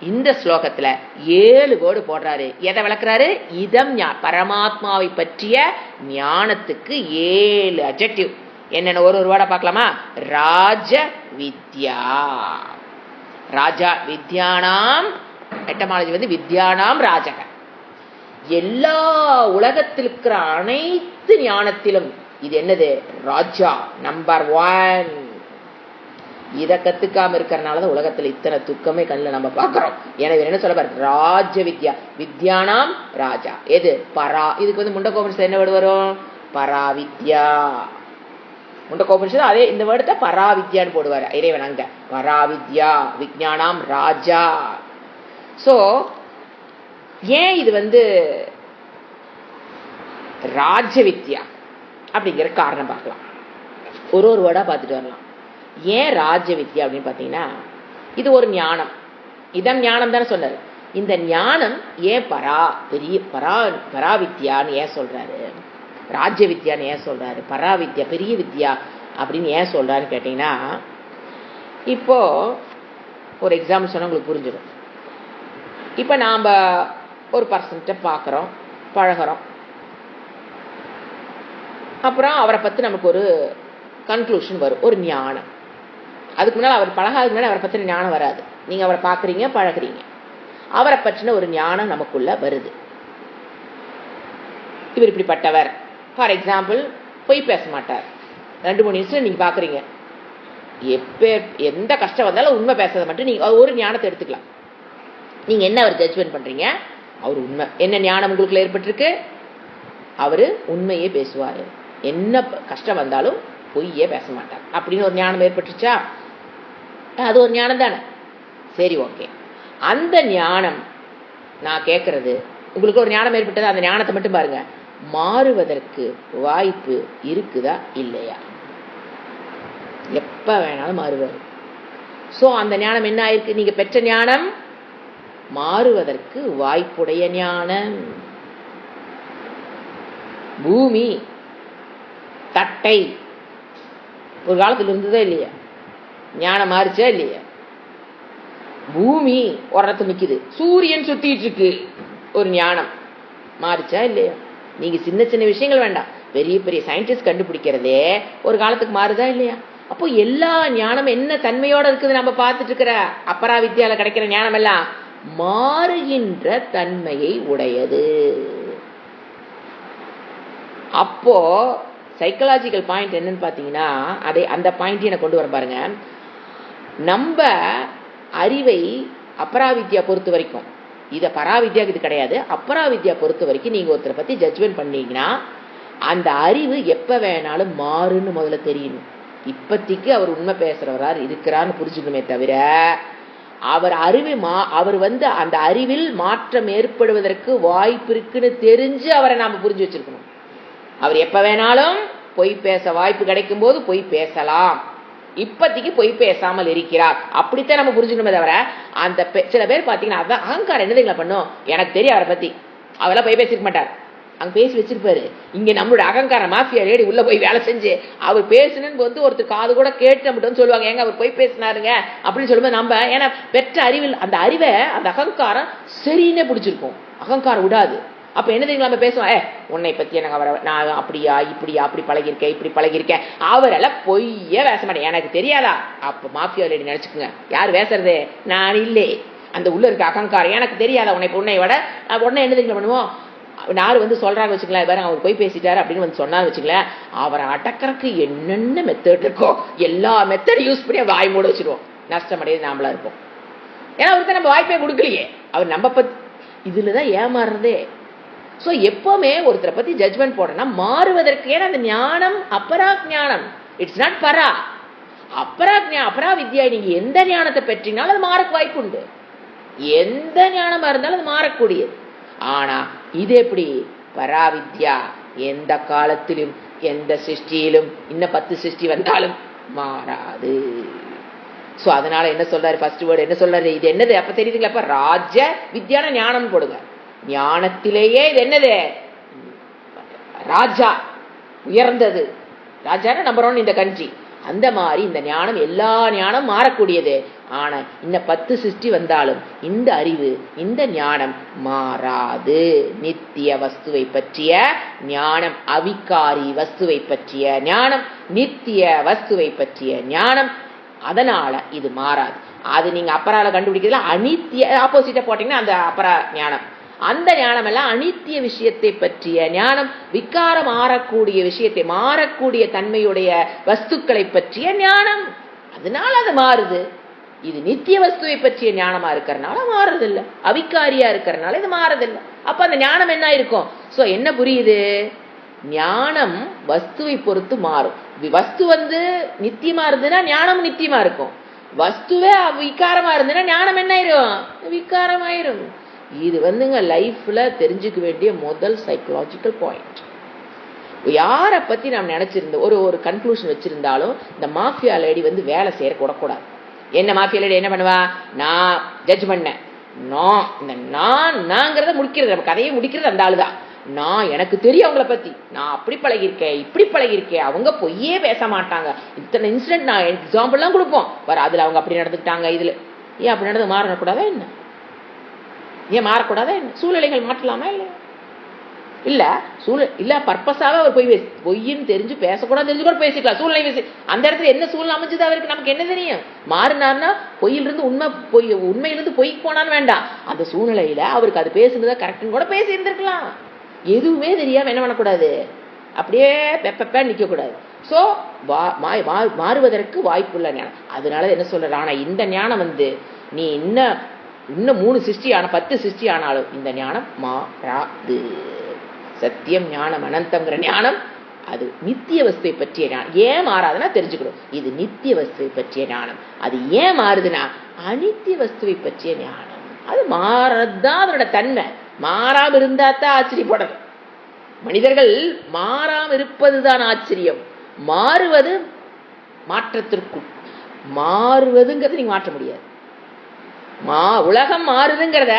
இந்த ஸ்லோகத்துல 7 வேர்டு போடுறாரு. எதை விளக்குறாரு, இதம் பரமாத்மாவை பற்றிய ஞானத்துக்கு 7 அட்ஜெக்டிவ். என்னென்ன ஒரு வேர்டா பார்க்கலாமா. ராஜ வித்யா, ராஜா வித்யானாம், எட்டமாலஜி வித்யானாம் ராஜக. எல்லா உலகத்தில் இருக்கிற அனைத்து ஞானத்திலும் இது என்னது, ராஜா நம்பர் 1. இதை கத்துக்காம இருக்கிறனாலதான் உலகத்துல இத்தனை துக்கமே கண்ணில் நம்ம பாக்குறோம். எனவே என்ன சொல்ல, ராஜ வித்யா, வித்யானாம் ராஜா. எது பரா, இதுக்கு முண்டகோபனிஷத்து என்ன வேர்டு வரும், பராவித்யா. முண்டகோபனிஷத்து அதே இந்த வேர்டு பராவித்யான்னு போடுவாரு இறைவன் அங்க, பராவித்யா விஞ்ஞானாம் ராஜா. சோ ஏன் இது ராஜ வித்யா அப்படிங்கிற காரணம் பார்க்கலாம். ஒரு வேர்டா பார்த்துட்டு வரலாம். ஏன் ராஜ வித்யா அப்படின்னு பாத்தீங்கன்னா, இது ஒரு ஞானம், இதம் ஞானம் தானே சொன்னாரு. இந்த ஞானம் ஏன் பெரிய பராவித்யான்னு ஏன் சொல்றாரு, ராஜ வித்யான்னு ஏன் சொல்றாரு, பராவித்யா பெரிய வித்யா அப்படின்னு ஏன் சொல்றாருன்னு கேட்டீங்கன்னா, இப்போ ஒரு எக்ஸாம்பிள் சொன்னா உங்களுக்கு புரிஞ்சிடும். இப்ப நாம ஒரு பர்சன்ட்ட பாக்குறோம், பழகிறோம், அப்புறம் அவரை பத்தி நமக்கு ஒரு கன்க்ளூஷன் வரும், ஒரு ஞானம். அதுக்கு முன்னாடி அவர் பழகாதுக்கு முன்னாடி அவரை பற்றின ஞானம் வராது. நீங்க அவரை பாக்குறீங்க, பழகுறீங்க, அவரை பற்றின ஒரு ஞானம் நமக்குள்ள வருது. இவர் இப்படிப்பட்டவர், ஃபார் எக்ஸாம்பிள் பொய் பேச மாட்டார். 2-3 நிமிஷம் நீங்க பாக்குறீங்க, எந்த கஷ்டம் வந்தாலும் உண்மை பேசுறதை மட்டும் நீங்க ஒரு ஞானத்தை எடுத்துக்கலாம். நீங்க என்ன அவர் ஜட்ஜ்மெண்ட் பண்றீங்க, அவர் உண்மை. என்ன ஞானம் உங்களுக்குள்ள ஏற்பட்டிருக்கு, அவரு உண்மையே பேசுவாரு, என்ன கஷ்டம் வந்தாலும் பொய்யே பேச மாட்டார் அப்படின்னு ஒரு ஞானம் ஏற்பட்டுச்சா, அது ஒரு ஞானம் தானே. சரி, ஓகே. அந்த ஞானம் நான் கேட்கறது, உங்களுக்கு ஒரு ஞானம் ஏற்பட்டது, அந்த ஞானத்தை மட்டும் பாருங்க, மாறுவதற்கு வாய்ப்பு இருக்குதா இல்லையா, எப்ப வேணாலும் மாறுவார். சோ அந்த ஞானம் என்ன ஆயிருக்கு, நீங்க பெற்ற ஞானம் மாறுவதற்கு வாய்ப்புடைய ஞானம். பூமி, தட்டை, ஒரு காலத்தில் இருந்ததா இல்லையா? ஞானம் மாறிச்சா இல்லையா? பூமி ஒரு இடத்துல நிக்குது, சூரியன் சுத்திட்டு இருக்கு, ஒரு ஞானம் மாறிச்சா இல்லையா? நீங்க சின்ன சின்ன விஷயங்கள் வேண்டாம், பெரிய பெரிய சயின்டிஸ்ட் கண்டுபிடிக்கிறதே ஒரு காலத்துக்கு மாறுதா இல்லையா? அப்போ எல்லா ஞானம் என்ன தன்மையோட இருக்குது நம்ம பார்த்துட்டு இருக்கிற அபராவித்யால கிடைக்கிற ஞானம் எல்லாம் மாறுகின்ற தன்மையை உடையது. அப்போ சைக்கலாஜிக்கல் பாயிண்ட் என்னன்னு பாத்தீங்கன்னா, அந்த பாயிண்ட் எனக்கு கொண்டு வர பாருங்க. நம்ம அறிவை அபராவித்யா பொறுத்த வரைக்கும், இத பராவித்யாக்கு இது கிடையாது, அபராவித்யா பொறுத்த வரைக்கும் நீங்க ஒருத்தரை பத்தி ஜட்ஜ்மெண்ட் பண்ணீங்கன்னா அந்த அறிவு எப்ப வேணாலும் மாறுன்னு முதல்ல தெரியணும். இப்பத்திக்கு அவர் உண்மை பேசுறவரா இருக்கிறான்னு புரிஞ்சுக்கணுமே தவிர, அவர் அவர் அந்த அறிவில் மாற்றம் ஏற்படுவதற்கு வாய்ப்பு இருக்குன்னு தெரிஞ்சு அவரை நாம புரிஞ்சு வச்சிருக்கணும். அவர் எப்ப வேணாலும் பொய் பேச வாய்ப்பு கிடைக்கும் போது பொய் பேசலாம், இப்பத்திக்கு பொய் பேசாமல் இருக்கிறார், அப்படித்தான் நம்ம புரிஞ்சுக்கணுமே தவிர, அந்த சில பேர் பாத்தீங்கன்னா அதான் அகங்காரம் என்னதுங்களா பண்ணும், எனக்கு தெரியும் அவரை பத்தி, அவெல்லாம் பொய் பேசிருக்க மாட்டார், அங்க பேசி வச்சிருப்பாரு. இங்க நம்மளோட அகங்கார மாஃபியா லேடி உள்ள போய் வேலை செஞ்சு அவர் பேசணுன்னு ஒருத்தர் காது கூட கேட்டு நம்மகிட்ட சொல்லுவாங்க, ஏங்க அவர் போய் பேசினாருங்க அப்படின்னு சொல்லும்போது நம்ம, ஏன்னா பெற்ற அறிவில் அந்த அறிவை அந்த அகங்காரம் சரின்னே பிடிச்சிருக்கும், அகங்காரம் விடாது. அப்ப என்ன தெரியுங்களா நம்ம பேசுவோம், உன்னை பத்தி எனக்கு அவரை நான் அப்படியா இப்படியா அப்படி பழகிருக்கேன் இப்படி பழகிருக்கேன், அவரெல்லாம் பொய்யே பேச மாட்டேன், எனக்கு தெரியாதா? அப்ப மாஃபியா லேடி நினைச்சுக்குங்க, யார் பேசுறது? நான் இல்லை, அந்த உள்ள இருக்க அகங்காரம். எனக்கு தெரியாதா உன்னை விட உடனே என்ன தெரியுங்களா பண்ணுவோம், யாரு சொல்றாங்க வச்சுக்கலாம், வேற அவர் போய் பேசிட்டாரு அப்படின்னு சொன்னாரு வச்சுங்களேன், அவரை அடக்கிறதுக்கு என்னென்ன மெத்தட் இருக்கோ எல்லா மெத்தட் யூஸ் பண்ணி வாய் மூட வச்சிருவோம். நஷ்டம் அடையாது நாமளா இருப்போம். ஏன்னா அவருக்கு நம்ம வாய்ப்பே கொடுக்கலையே, அவர் நம்ம பத்தி. இதுலதான் ஏமாறுறதே. சோ எப்பவுமே ஒருத்தரை பத்தி ஜட்ஜ்மெண்ட் போடணும்னா மாறுவதற்கு, ஏன்னா அந்த ஞானம் அபராக் ஞானம், இட்ஸ் நாட் பரா. அபரா வித்யா, நீங்க எந்த ஞானத்தை பெற்றீங்கனாலும் அது மாறக்கு வாய்ப்பு உண்டு, எந்த ஞானமா இருந்தாலும் அது மாறக்கூடியது. ஆனா இது எப்படி? பராவித்யா எந்த காலத்திலும் எந்த சிருஷ்டியிலும் இன்னும் 10 சிருஷ்டி வந்தாலும் மாறாது. சோ அதனால என்ன சொல்றாரு, ஃபர்ஸ்ட் வேர்டு என்ன சொல்றாரு, இது என்னது அப்ப தெரியுதுங்களா? அப்ப ராஜ வித்யான ஞானம் போடுங்க. ஞானத்திலேயே இது என்னது? ராஜா உயர்ந்தது, ராஜான நம்பர் 1 இந்த கண்ட்ரி. அந்த மாதிரி இந்த ஞானம் எல்லா ஞானம் மாறக்கூடியது. ஆனா இந்த 10 சிருஷ்டி வந்தாலும் இந்த அறிவு இந்த ஞானம் மாறாது. நித்திய வஸ்துவை பற்றிய ஞானம், அவிகாரி வஸ்துவை பற்றிய ஞானம், நித்திய வஸ்துவை பற்றிய ஞானம். அதனால இது மாறாது. அது நீங்க அப்பரால கண்டுபிடிக்கிறதுல அனித்திய ஆப்போசிட்டா போட்டீங்கன்னா அந்த அப்பரா ஞானம், அந்த ஞானம் எல்லாம் அனித்திய விஷயத்தை பற்றிய ஞானம், விகாரம் மாறக்கூடிய விஷயத்தை மாறக்கூடிய தன்மையுடைய வஸ்துக்களை பற்றிய ஞானம். அதனால அது மாறுது. இது நித்திய வஸ்துவை பற்றிய ஞானமா இருக்கிறதுனால மாறுறது இல்ல, அவிகாரியா இருக்கிறதுனால இது மாறுறது இல்ல. அப்ப அந்த ஞானம் என்ன இருக்கும்? சோ என்ன புரியுது? ஞானம் வஸ்துவை பொறுத்து மாறும். வஸ்து நித்தியமா இருந்ததுன்னா ஞானம் நித்தியமா இருக்கும். வஸ்துவே விகாரமா இருந்ததுன்னா ஞானம் என்ன ஆயிரும்? விகாரமாயிரும். இது லைஃப்ல தெரிஞ்சுக்க வேண்டிய முதல் சைக்கலாஜிக்கல் பாயிண்ட். யாரை பத்தி நாம் நினைச்சிருந்தோம் ஒரு கன்க்ளூஷன் வச்சிருந்தாலும் இந்த மாஃபியா லேடி வேலை செய்ய கூடாது. என்ன மாஃபியா லேடி என்ன பண்ணுவா? நான் ஜட்ஜ் பண்ணேன், இந்த நாங்கிறத முடிக்கிறது, நம்ம கதையை முடிக்கிறது அந்த ஆளுதான். நான் எனக்கு தெரியும் அவங்கள பத்தி, நான் அப்படி பழகிருக்கேன் இப்படி பழகிருக்கேன், அவங்க பொய்யே பேச மாட்டாங்க, இத்தனை இன்சிடென்ட் நான் எக்ஸாம்பிள் எல்லாம் கொடுப்போம் வர, அதுல அவங்க அப்படி நடந்துக்கிட்டாங்க, இதுல ஏன் அப்படி நடந்து மாறக்கூடாதா என்ன? ஏன் மாறக்கூடாதா என்ன? சூழ்நிலைகள் மாற்றலாமா இல்லையா? இல்ல பர்பஸாவே அவர் பொய்ன்னு தெரிஞ்சு பேசக்கூடாது, தெரிஞ்சு கூட பேசிக்கலாம். சூழ்நிலை அந்த இடத்துல என்ன சூழ்நிலை அமைஞ்சது அவருக்கு நமக்கு என்ன தெரியும்? மாறினார்னா பொய்யிலிருந்து உண்மையிலிருந்து பொய்க்கு போனான்னு வேண்டாம், அந்த சூழ்நிலையில அவருக்கு அது பேசுனதா கரெக்ட்னு கூட பேசி இருந்திருக்கலாம். எதுவுமே தெரியாம என்ன பண்ணக்கூடாது, அப்படியே பெப்ப நிக்க கூடாது. சோ மாறுவதற்கு வாய்ப்புள்ள ஞானம். அதனால என்ன சொல்ற, ஆனா இந்த ஞானம் நீ இன்னும் 3 சிருஷ்டி ஆன 10 சிருஷ்டி ஆனாலும் இந்த ஞானம் மாறாது. சத்தியம் ஞானம் அனந்தம்ங்கிற ஞானம் அது நித்திய வஸ்துவை பற்றிய ஞானம். ஏன் மாறாதுன்னா தெரிஞ்சுக்கணும், இது நித்திய வஸ்துவை பற்றிய ஞானம். அது ஏன் மாறுதுன்னா அனித்திய வஸ்துவை பற்றிய ஞானம். அது மாறதான் அதனோட தன்மை. மாறாம இருந்தா தான் ஆச்சரியப்படணும். மனிதர்கள் மாறாம இருப்பதுதான் ஆச்சரியம். மாறுவது மாற்றத்திற்கும், மாறுவதுங்கிறது நீங்க மாற்ற முடியாது. உலகம் மாறுதுங்கிறத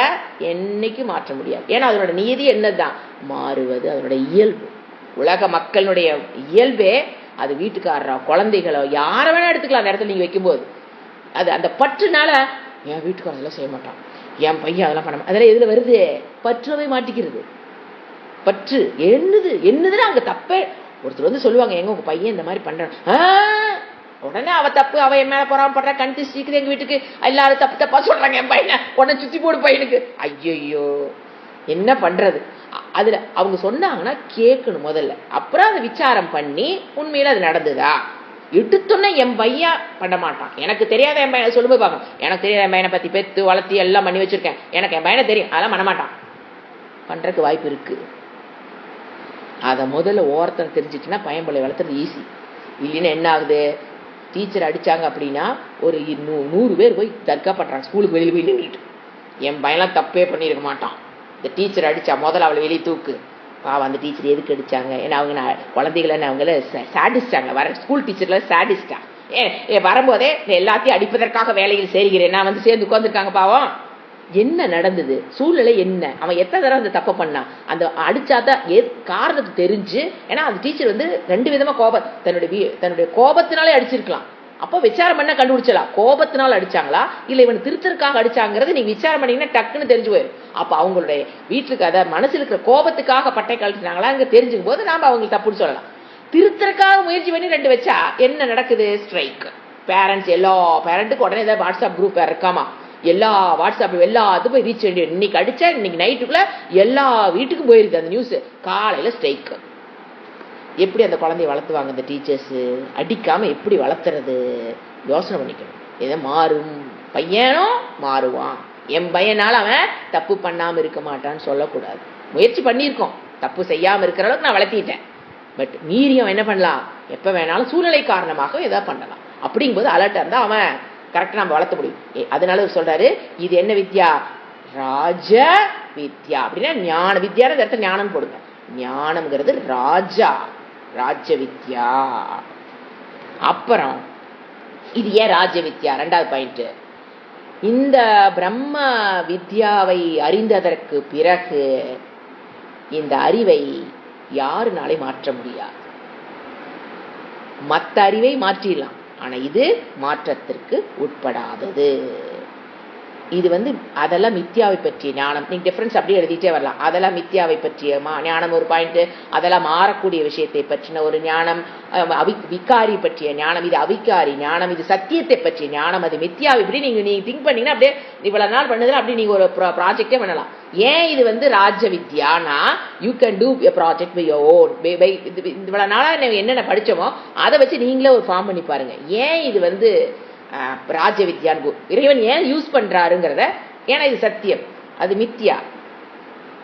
என்னைக்கு மாற்ற முடியாது. ஏன்னா அதனோட நியதி என்னதான்? மாறுவது அதனோட இயல்பு. உலக மக்களுடைய இயல்பே அது வீட்டுக்காரரோ குழந்தைகளோ யாரை வேணா எடுத்துக்கலாம் அந்த இடத்துல நீங்க வைக்கும்போது. அது அந்த பற்றுனால என் வீட்டுக்காரர் அதெல்லாம் செய்ய மாட்டான், என் பையன் அதெல்லாம் பண்ண, அதெல்லாம் எதுல வருது? பற்றவே மாட்டிக்கிறது. பற்று என்னதுன்னா அங்க தப்பே. ஒருத்தர் வந்து சொல்லுவாங்க, எங்க உங்க பையன் இந்த மாதிரி பண்றான், உடனே அவ தப்பு, அவ என் மேல பொறாம பண்ற, கண் சீக்கிரம் எங்க வீட்டுக்கு எல்லாரும் தப்பு தப்பா சொல்றாங்க என் பையனை, உடனே சுத்தி போடு பையனுக்கு. ஐயோ என்ன பண்றது? அதுல அவங்க சொன்னாங்கன்னா கேட்கணும் முதல்ல, அப்புறம் அதை விசாரம் பண்ணி உண்மையில அது நடந்ததா. எடுத்தோன்னே என் பையன் பண்ண மாட்டான், எனக்கு தெரியாத என் பையனை சொல்லும்போது பார்க்கணும், எனக்கு தெரியாத என் பையனை பத்தி பெத்து வளர்த்தி எல்லாம் பண்ணி வச்சிருக்கேன், எனக்கு என் பையனை தெரியும், அதெல்லாம் பண்ண மாட்டான். பண்றதுக்கு வாய்ப்பு இருக்கு. அதை முதல்ல ஓரத்தனை தெரிஞ்சிச்சுன்னா பையன் பிள்ளை வளர்த்துறது ஈஸி. இல்லைன்னா என்ன ஆகுது? டீச்சர் அடிச்சாங்க அப்படின்னா ஒரு 100 பேர் போய் தர்கா பண்றாங்க ஸ்கூலுக்கு வெளியே போய் நின்றுட்டு. என் பையன்லாம் தப்பே பண்ணியிருக்க மாட்டான், இந்த டீச்சர் அடிச்சா முதல்ல அவளை வெளியே தூக்கு. பாவம் அந்த டீச்சர் எதுக்கு அடிச்சாங்க? ஏன்னா அவங்க குழந்தைகளை அவங்கள சாடிஸ்டாங்க, வர ஸ்கூல் டீச்சர்ல சாடிஸ்டா. வரும்போதே எல்லாத்தையும் அடிப்பதற்காக வேலையில் சேர்கிறேன், நான் வந்து சேர்ந்து உட்காந்துருக்காங்க. பாவம் என்ன நடந்தது, சூழ்நிலை என்ன, அவன் எத்தனை தடவை அந்த தப்பை பண்ணான், அந்த அடிச்சாதான் காரணத்தை தெரிஞ்சு. ஏன்னா அந்த டீச்சர் வந்து 2 விதமா தன்னுடைய கோபத்தினாலே அடிச்சிருக்கலாம். அப்போ விசாரம் பண்ண கண்டுபிடிச்சலாம், கோபத்தினால அடிச்சாங்களா இல்ல இவன் திருத்தருக்காக அடிச்சாங்கிறது நீங்க விசாரம் பண்ணீங்கன்னா டக்குன்னு தெரிஞ்சு போயிடும். அப்ப அவங்களுடைய வீட்டுக்கு அதை மனசுல இருக்கிற கோபத்துக்காக பட்டை கழட்டினாங்களா இங்க தெரிஞ்சுக்கும் போது நாம அவங்களுக்கு தப்புன்னு சொல்லலாம். திருத்தருக்காக முயற்சி பண்ணி 2 வச்சா என்ன நடக்குது? ஸ்ட்ரைக். பேரண்ட்ஸ் எல்லா பேரண்ட்டுக்கு உடனே ஏதாவது வாட்ஸ்அப் குரூப் இருக்காமா, எல்லா வாட்ஸ்அப் எல்லாத்துக்கும் போய் ரீச் வேண்டிய, இன்னைக்கு அடிச்சா இன்னைக்கு நைட்டுக்குள்ள எல்லா வீட்டுக்கும் போயிருது அந்த நியூஸ். காலையில ஸ்ட்ரைக். எப்படி அந்த குழந்தைய வளர்த்துவாங்க இந்த டீச்சர்ஸ்? அடிக்காம எப்படி வளர்த்துறது? யோசனை பண்ணிக்கணும். இதை மாறும், பையனும் மாறுவான். என் பையனால அவன் தப்பு பண்ணாம இருக்க மாட்டான்னு சொல்லக்கூடாது. முயற்சி பண்ணியிருக்கோம், தப்பு செய்யாம இருக்கிற அளவுக்கு நான் வளர்த்திட்டேன். பட் மீறியம் என்ன பண்ணலாம்? எப்ப வேணாலும் சூழ்நிலை காரணமாக ஏதாவது பண்ணலாம். அப்படிங்கும்போது அலர்ட்டா இருந்தா அவன் கரெக்டா நம்ம வளர்த்த முடியும். அதனால சொல்றாரு, இது என்ன வித்யா? ராஜ வித்யா. அப்படின்னா ஞான வித்யான இடத்துல ஞானம் போடுங்க. ஞானம்ங்கிறது ராஜா, ராஜ வித்யா. அப்புறம் இது ஏன் ராஜ வித்யா? 2வது பாயிண்ட், இந்த பிரம்ம வித்யாவை அறிந்ததற்கு பிறகு இந்த அறிவை யாருனாலே மாற்ற முடியாது. மற்ற அறிவை மாற்றிடலாம், ஆனா இது மாற்றத்திற்கு உட்படாதது. இது வந்து அதெல்லாம் மித்யாவை பற்றிய ஞானம். நீங்க டிஃபரன்ஸ் அப்படியே எழுதிட்டே வரலாம். அதெல்லாம் மித்யாவை பற்றிய ஞானம் ஒரு பாயிண்ட், அதெல்லாம் மாறக்கூடிய விஷயத்தை பற்றின ஒரு ஞானம். விகாரி பற்றிய ஞானம், இது அவிகாரி ஞானம். இது சத்தியத்தை பற்றிய ஞானம், அது மித்யாவை. இப்படி நீங்க திங்க் பண்ணீங்கன்னா அப்படியே இவ்வளவு நாள் பண்ணதுல அப்படி நீங்க ஒரு ப்ராஜெக்டே பண்ணலாம். ஏன் இது வந்து ராஜ வித்யானா, you can do a project by your own. இவ்வளவு நாளா என்னென்ன படிச்சோமோ அதை வச்சு நீங்களே ஒரு ஃபார்ம் பண்ணி பாருங்க. ஏன் இது வந்து ராஜ வித்யான் இறைவன் ஏன் யூஸ் பண்றாருங்கிறத. ஏன்னா இது சத்தியம், அது மித்யா.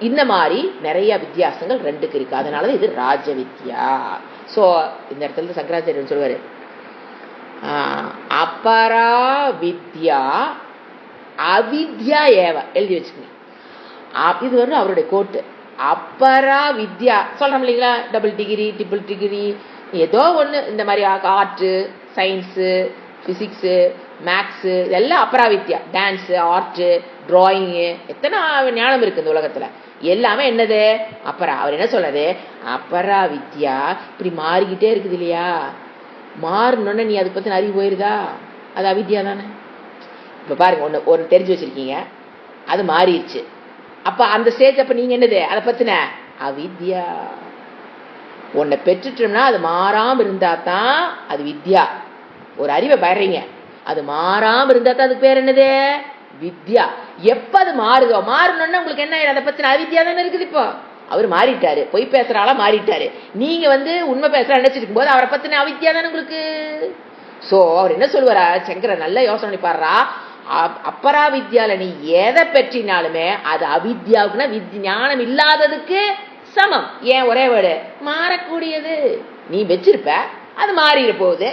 இந்த மாதிரி நிறைய வித்தியாசங்கள் 2க்கு இருக்கு. அதனால இது ராஜ வித்யா. சோ இந்த இடத்துல சங்கராச்சாரியன் சொல்லுவாரு, அபரா வித்யா அவித்யா ஏவ. எழுதி வச்சுக்கோங்க, இது வந்து அவருடைய கோட்டு. அப்பரா வித்யா சொல்றோம் இல்லைங்களா, டபுள் டிகிரி ட்ரிபிள் டிகிரி ஏதோ ஒண்ணு, இந்த மாதிரி ஆர்ட், சயின்ஸ், பிசிக்ஸ், மேக்ஸ், இதெல்லாம் அப்பரா வித்யா. டான்ஸ், ஆர்ட், டிராயிங், எத்தனை ஞானம் இருக்கு இந்த உலகத்துல, எல்லாமே என்னது? அப்பரா. அவர் என்ன சொல்றது? அப்பரா வித்யா இப்படி மாறிக்கிட்டே இருக்குது இல்லையா? மாறணும்னு நீ அதை பத்தி அறிவு போயிருதா? அது அவித்யா தானே. இப்ப பாருங்க, ஒன்னு தெரிஞ்சு வச்சிருக்கீங்க, அது மாறிடுச்சு. அப்ப அந்த ஸ்டேஜ் அப்ப நீங்க என்னது? அதை பத்தின அவித்யா. உன்னை பெற்றுட்டோம்னா அது மாறாம இருந்தா தான் அது வித்யா. ஒரு அறிவை பயிறீங்க, அது மாறாம இருந்தா தான் அதுக்கு பேர் என்னது? வித்யா. எப்ப அது மாறுதோ, மாறணும்னா உங்களுக்கு என்ன? அதை பத்தின அவித்யா தானே இருக்குது. இப்போ அவர் மாறிட்டாரு, பொய் பேசுறாளா மாறிட்டாரு. நீங்க வந்து உண்மை பேசுற நினைச்சிருக்கும் போது அவரை பத்தின அவித்யா தானே உங்களுக்கு. சோ அவர் என்ன சொல்லுவாரா? சங்கர நல்ல யோசனை பண்ணி பாடுறா, அப்பரா வித்யால நீ எதை பெற்றினாலுமே அது அவித்யாவுக்குன்னா ஞானம் இல்லாததுக்கு சமம். ஏன்? ஒரே வேர்டு, மாறக்கூடியது. நீ வச்சிருப்ப, அது மாறிட போகுது.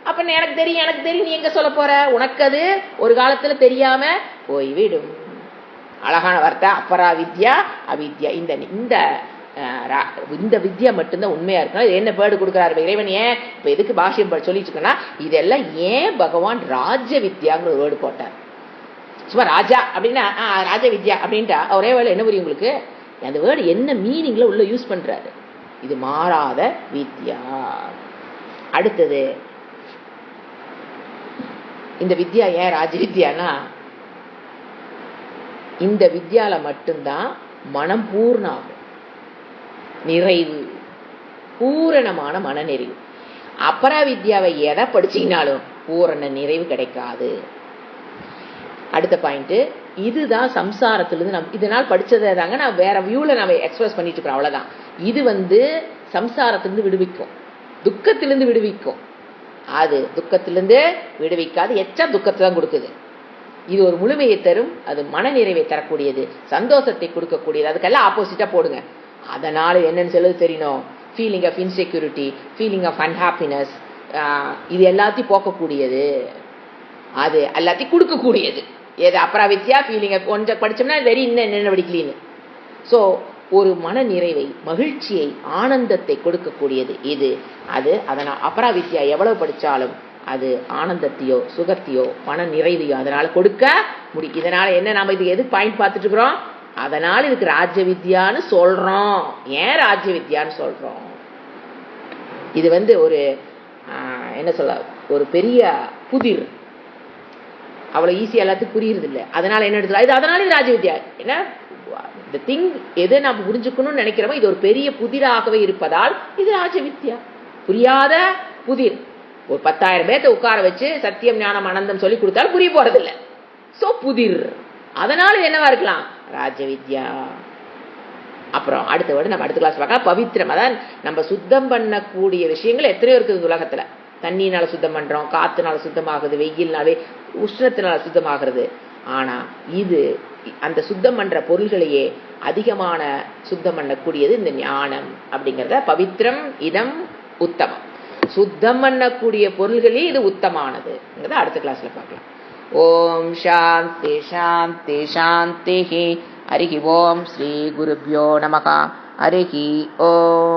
அப்ப எனக்கு தெரியும் நீ எங்க சொல்ல போற? உனக்கு அது ஒரு காலத்துல தெரியாம போய்விடும். அழகான வார்த்தை, அப்பரா வித்யா அவித்யா. இந்த வித்யா மட்டும்தான் உண்மையா இருக்கணும். என்ன பேர்டு கொடுக்குறாரு இறைவன்? ஏன் இப்ப எதுக்கு பாஷ்யம் சொல்லிட்டு இருக்கேன்னா, இதெல்லாம் ஏன் பகவான் ராஜ வித்யாங்கிற ஒரு வேர்டு போட்டார்? சும்மா ராஜா அப்படின்னா ராஜ வித்யா அப்படின்ட்டா ஒரே வேலை என்ன புரியும் உங்களுக்கு? அந்த வேர்டு என்ன மீனிங்ல உள்ள யூஸ் பண்றாரு? இது மாறாத வித்யா. அடுத்தது இந்த வித்யா ஏன் ராஜ வித்யானா, இந்த வித்யால மட்டும்தான் மனம் பூர்ணாகும், நிறைவு, பூரணமான மன நிறைவு. அபரா வித்யாவை எதை படிச்சீங்கனாலும் பூரண நிறைவு கிடைக்காது. அடுத்த பாயிண்ட், இதுதான் சம்சாரத்திலிருந்து இதனால் படிச்சதை தாங்க நான் வேற வியூல நான் எக்ஸ்பிரஸ் பண்ணிட்டு இருக்கிறேன், அவ்வளவுதான். இது சம்சாரத்திலிருந்து விடுவிக்கும், துக்கத்திலிருந்து விடுவிக்கும். அது துக்கத்திலிருந்து விடுவிக்காது, எச்சா துக்கத்தை தான் கொடுக்குது. இது ஒரு முழுமையை தரும், அது மன நிறைவை தரக்கூடியது, சந்தோஷத்தை கொடுக்கக்கூடியது. அதுக்கெல்லாம் ஆப்போசிட்டா போடுங்க. அதனால என்னன்னு சொல்லுது தெரியணும், feeling of insecurity, feeling of unhappiness, இது எல்லாத்தையும் போக்கக்கூடியது, அது எல்லாத்தையும் கொடுக்கக்கூடியது. ஏது அபராவித்யா ஃபீலிங் கொஞ்சம் படிச்சோம்னா வெறி இன்னும் என்னென்ன படிக்கலின்னு. ஸோ ஒரு மன நிறைவை, மகிழ்ச்சியை, ஆனந்தத்தை கொடுக்கக்கூடியது இது. அதனால் அபராவித்யா எவ்வளவு படித்தாலும் அது ஆனந்தத்தையோ சுகத்தையோ மன நிறைவையோ அதனால கொடுக்க முடியும். இதனால என்ன, நாம இது எது பாயிண்ட் பார்த்துட்டு இருக்கிறோம், அதனால இதுக்கு ராஜ்ய வித்யான்னு சொல்றோம். ஏன் ராஜ்ய வித்யான்னு சொல்றோம்? இது ஒரு என்ன சொல்ல, ஒரு பெரிய புதிர், அவ்வளவு ஈஸியா எல்லாத்துக்கும் புரியுறது இல்லை. அதனால என்ன எடுத்துக்கலாம், அதனால இது ராஜ்ய வித்யா. என்ன இந்த திங் எதை நாம் புரிஞ்சுக்கணும்னு நினைக்கிறோமோ இது ஒரு பெரிய புதிராகவே இருப்பதால் இது ராஜ வித்யா. புரியாத புதிர், ஒரு 10,000 பேர்த்த உட்கார வச்சு சத்தியம் ஞானம் ஆனந்தம் சொல்லி கொடுத்தாலும் புரிய போறதில்லை. சோ புதிர், அதனால என்னவா இருக்கலாம், ராஜ வித்யா. அப்புறம் நம்ம அடுத்த கிளாஸ் பார்க்கலாம் பவித்திரம். அதான் நம்ம சுத்தம் பண்ணக்கூடிய விஷயங்கள் எத்தனையோ இருக்குது இந்த உலகத்துல. தண்ணினால சுத்தம் பண்றோம், காத்துனால சுத்தமாகுது, வெயில்னாலே உஷ்ணத்தினால சுத்தமாகிறது. ஆனா இது அந்த சுத்தம் பண்ற பொருள்களையே அதிகமான சுத்தம் பண்ணக்கூடியது இந்த ஞானம் அப்படிங்கறத பவித்திரம் இதம் உத்தமம். சுத்தம் பண்ணக்கூடிய பொருள்களே இது உத்தமானது. அடுத்த கிளாஸ்ல பார்க்கலாம். ஓம் சாந்தி சாந்தி சாந்தி. ஹரிஹி ஓம் ஸ்ரீ குருப்யோ நமஹ. ஹரிஹி ஓம்.